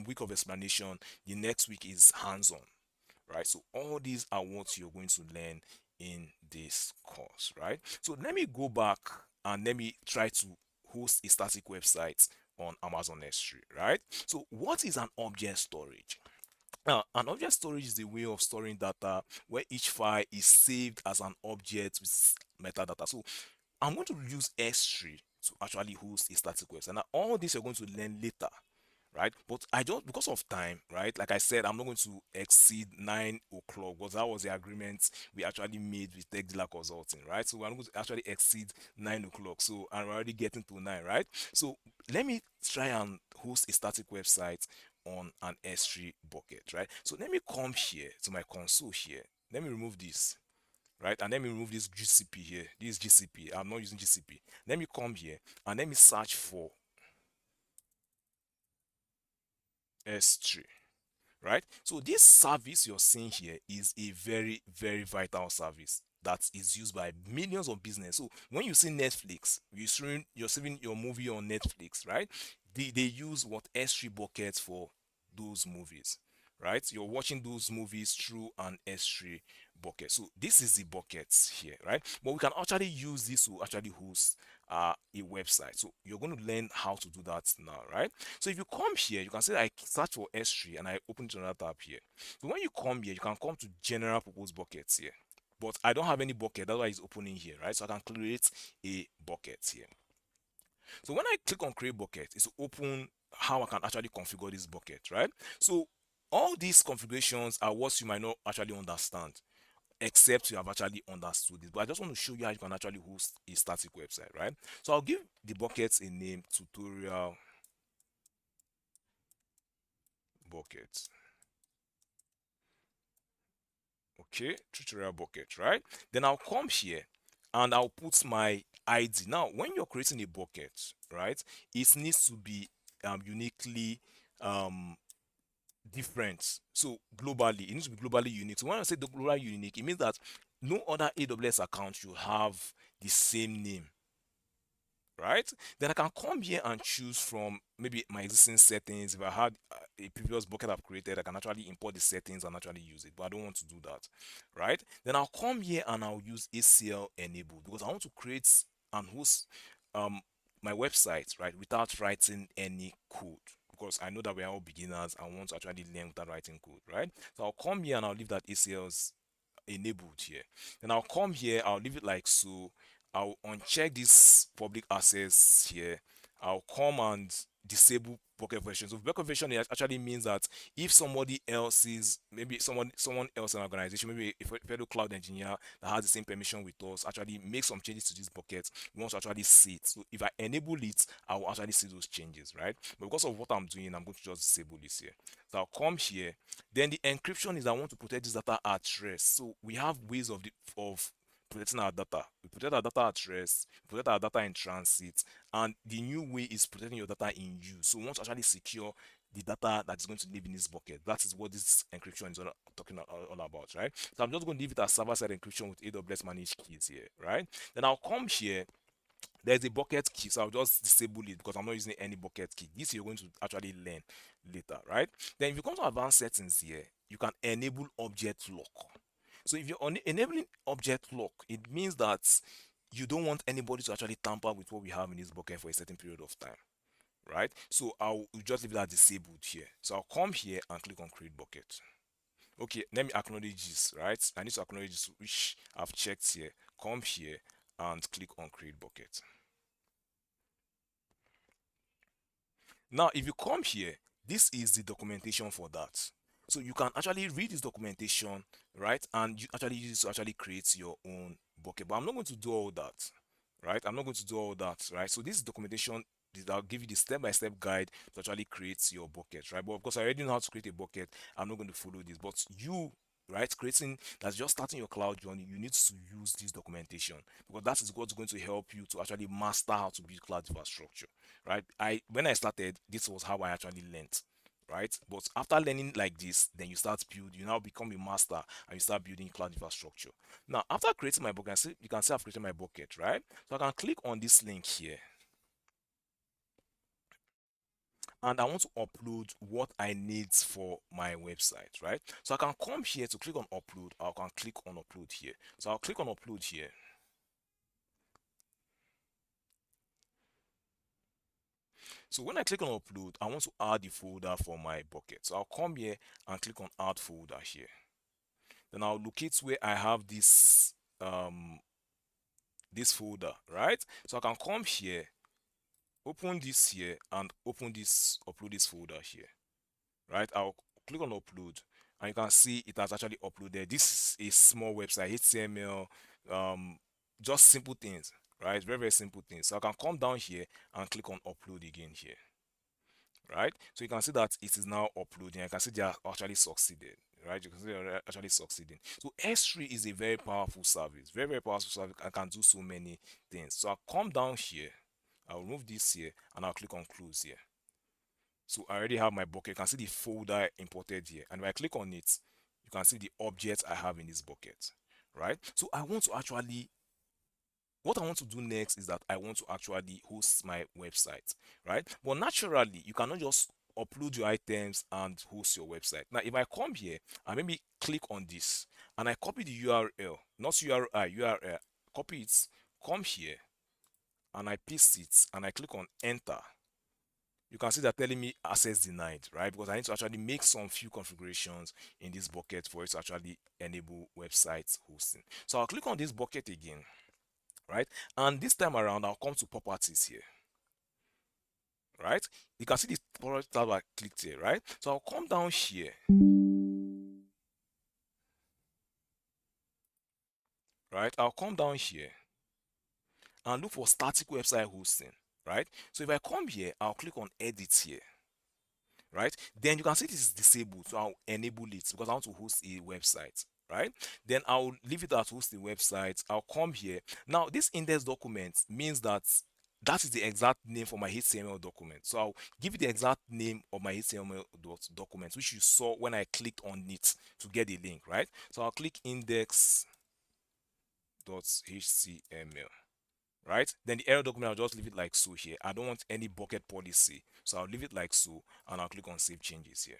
week of explanation, the next week is hands-on, right? So all these are what you're going to learn in this course, right? So let me go back and let me try to host a static website on Amazon S3, right? So what is an object storage? Now, an object storage is a way of storing data where each file is saved as an object with metadata. So I'm going to use S3 to actually host a static website. Now, all this you're going to learn later, right? But I don't, because of time, right? Like I said, I'm not going to exceed 9 o'clock because that was the agreement we actually made with Tech Dealer Consulting, right? So we're not going to actually exceed 9 o'clock. So I'm already getting to 9, right? So let me try and host a static website on an S3 bucket, right? So let me come here to my console here. Let me remove this, right? And let me remove this GCP here. This GCP. I'm not using GCP. Let me come here and let me search for S3, right? So this service you're seeing here is a very, very vital service that is used by millions of business. So when you see Netflix, you're seeing your movie on Netflix, right? They use what S3 buckets for those movies, right? You're watching those movies through an S3 bucket. So this is the buckets here, right? But we can actually use this to actually host a website. So you're going to learn how to do that now, right? So if you come here, you can say I search for S3 and I open to another tab here. So when you come here, you can come to general purpose buckets here. But I don't have any bucket, that's why it's opening here, right? So I can create a bucket here. So when I click on create bucket, it's open how I can actually configure this bucket, right? So all these configurations are what you might not actually understand, except you have actually understood it. But I just want to show you how you can actually host a static website, right? So I'll give the buckets a name, tutorial bucket. Okay, tutorial bucket, right? Then I'll come here and I'll put my ID. Now, when you're creating a bucket, right, it needs to be uniquely um, different. So globally, it needs to be globally unique. So when I say the globally unique, it means that no other AWS account should have the same name, right? Then I can come here and choose from maybe my existing settings. If I had a previous bucket I've created, I can actually import the settings and actually use it, but I don't want to do that, right? Then I'll come here and I'll use ACL enable because I want to create and host um my website, right, without writing any code. Because I know that we are all beginners and want to actually learn without writing code, right? So I'll come here and I'll leave that ACL's enabled here. Then I'll come here, I'll leave it like so. I'll uncheck this public access here. I'll come and disable bucket version. So bucket version actually means that if somebody else is maybe someone else in an organization, maybe a fellow cloud engineer that has the same permission with us, actually make some changes to this bucket, we want to actually see it. So if I enable it, I will actually see those changes, right? But because of what I'm doing, I'm going to just disable this here. So I'll come here. Then the encryption is I want to protect this data at rest. So we have ways of protecting our data. We protect our data at rest, protect our data in transit, and the new way is protecting your data in use. So we want to actually secure the data that is going to live in this bucket. That is what this encryption is talking all about, right? So I'm just going to leave it as server-side encryption with AWS managed keys here, right? Then I'll come here. There's a bucket key, so I'll just disable it because I'm not using any bucket key. This you're going to actually learn later, right? Then if you come to advanced settings here, you can enable object lock. So if you're enabling object lock, it means that you don't want anybody to actually tamper with what we have in this bucket for a certain period of time, right? So I'll just leave that disabled here. So I'll come here and click on create bucket. Okay, let me acknowledge this, right? I need to acknowledge this, which I've checked here. Come here and click on create bucket. Now, if you come here, this is the documentation for that. So you can actually read this documentation, right? And you actually use it to actually create your own bucket. But I'm not going to do all that, right? I'm not going to do all that, right? So this documentation, I'll give you the step-by-step guide to actually create your bucket, right? But because I already know how to create a bucket, I'm not going to follow this. But you, right, creating that's just starting your cloud journey, you need to use this documentation because that is what's going to help you to actually master how to build cloud infrastructure, right? I when I started, this was how I actually learned, right? But after learning like this, then you start build, you now become a master and you start building cloud infrastructure. Now, after creating my bucket, you can see I've created my bucket, right? So I can click on this link here and I want to upload what I need for my website, right? So I can come here to click on upload, or I can click on upload here. So I'll click on upload here. So when I click on upload, I want to add the folder for my bucket. So I'll come here and click on add folder here. Then I'll locate where I have this folder, right? So I can come here, open this here, and open this, upload this folder here, right? I'll click on upload, and you can see it has actually uploaded. This is a small website, HTML, just simple things, right? Very, very simple things. So I can come down here and click on upload again here, right? So you can see that it is now uploading. I can see they are actually succeeded, right? You can see they are actually succeeding. So S3 is a very powerful service, very, very powerful service. I can do so many things. So I'll come down here, I'll remove this here, and I'll click on close here. So I already have my bucket. You can see the folder imported here. And when I click on it, you can see the objects I have in this bucket, right? So I want to actually, what I want to do next is that I want to actually host my website, right? But naturally, you cannot just upload your items and host your website. Now, if I come here and maybe click on this and I copy the URL, not URI, URL, copy it, come here and I paste it and I click on enter, you can see they're telling me access denied, right? Because I need to actually make some few configurations in this bucket for it to actually enable website hosting. So I'll click on this bucket again, right? And this time around, I'll come to properties here, right? You can see this product tab I clicked here, right? So I'll come down here, right? I'll come down here and look for static website hosting, right? So if I come here, I'll click on edit here, right? Then you can see this is disabled, so I'll enable it because I want to host a website, right? Then I'll leave it at host the website. I'll come here. Now, this index document means that that is the exact name for my HTML document. So I'll give you the exact name of my HTML document, which you saw when I clicked on it to get the link, right? So I'll click index.html, right? Then the error document, I'll just leave it like so here. I don't want any bucket policy. So I'll leave it like so, and I'll click on save changes here.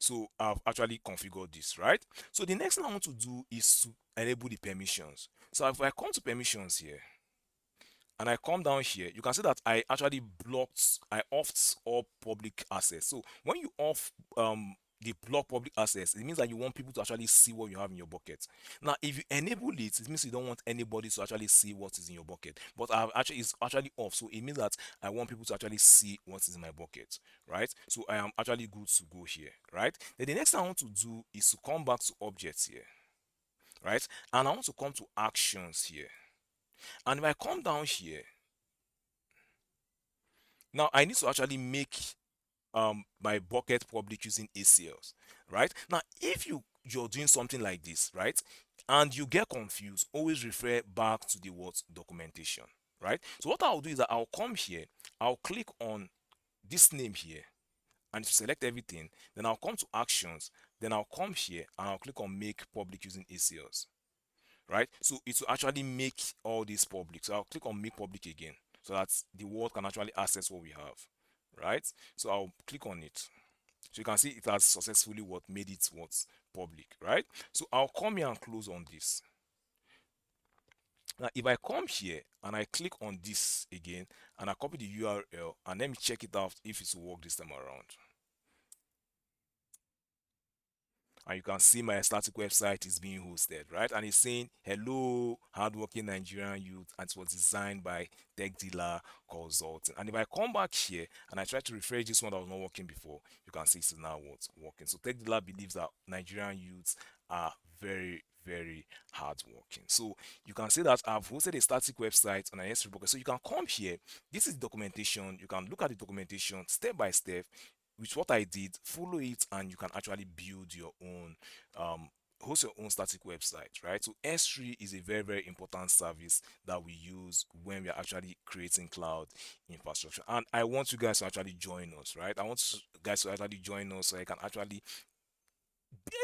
So I've actually configured this, right? So the next thing I want to do is to enable the permissions. So if I come to permissions here and I come down here, you can see that I offed all public access. So when you off the block public access, it means that you want people to actually see what you have in your bucket. Now, if you enable it, it means you don't want anybody to actually see what is in your bucket. But it's actually off, so it means that I want people to actually see what is in my bucket, right? So I am actually good to go here, right? Then the next thing I want to do is to come back to objects here, right? And I want to come to actions here. And if I come down here, now I need to actually make my bucket public using ACLs, right? Now, if you're doing something like this, right, and you get confused, always refer back to the what documentation, right? So what I'll do is that I'll come here, I'll click on this name here, and if you select everything, then I'll come to actions, then I'll come here and I'll click on make public using ACLs, right? So it will actually make all this public. So I'll click on make public again so that the world can actually access what we have, right? So I'll click on it. So you can see it has successfully what made it what public, right? So I'll come here and close on this. Now, if I come here and I click on this again and I copy the URL and let me check it out if it will work this time around. And you can see my static website is being hosted, right? And it's saying hello hardworking Nigerian youth, and it was designed by Tech Dealer Consulting. And if I come back here and I try to refresh this one that was not working before, you can see it's now what's working. So Tech Dealer believes that Nigerian youths are very hardworking. So you can see that I've hosted a static website on an S3 bucket. So you can come here. This is documentation. You can look at the documentation step by step with what I did, follow it, and you can actually build your own, host your own static website, right? So S3 is a very important service that we use when we are actually creating cloud infrastructure. And I want you guys to actually join us, right? I want you guys to actually join us so I can actually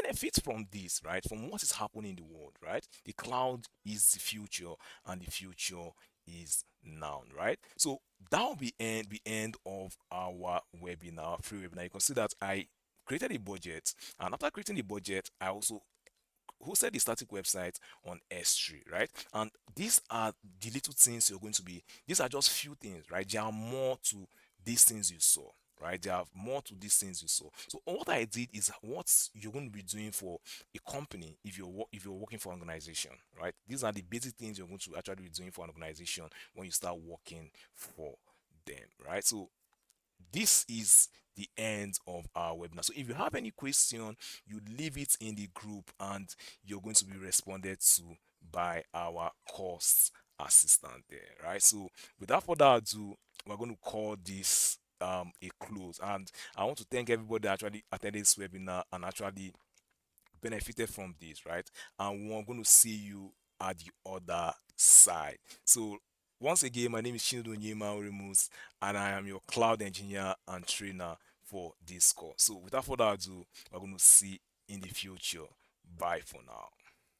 benefit from this, right? From what is happening in the world, right? The cloud is the future, and the future is now, right? So that will be the end of our webinar, free webinar. You can see that I created a budget, and after creating the budget, I also hosted the static website on S3, right? And these are the little things you're going to be, these are just few things, right? There are more to these things you saw, right? There are more to these things you saw. So what I did is what you're going to be doing for a company if you're working for an organization, right? These are the basic things you're going to actually be doing for an organization when you start working for them, right? So this is the end of our webinar. So if you have any question, you leave it in the group and you're going to be responded to by our course assistant there, right? So without further ado, we're going to call this a close. And I want to thank everybody that actually attended this webinar and actually benefited from this, right? And we're going to see you at the other side. So once again, my name is Chinedu Onyema Orimus, and I am your cloud engineer and trainer for this course. So without further ado, we're going to see in the future. Bye for now.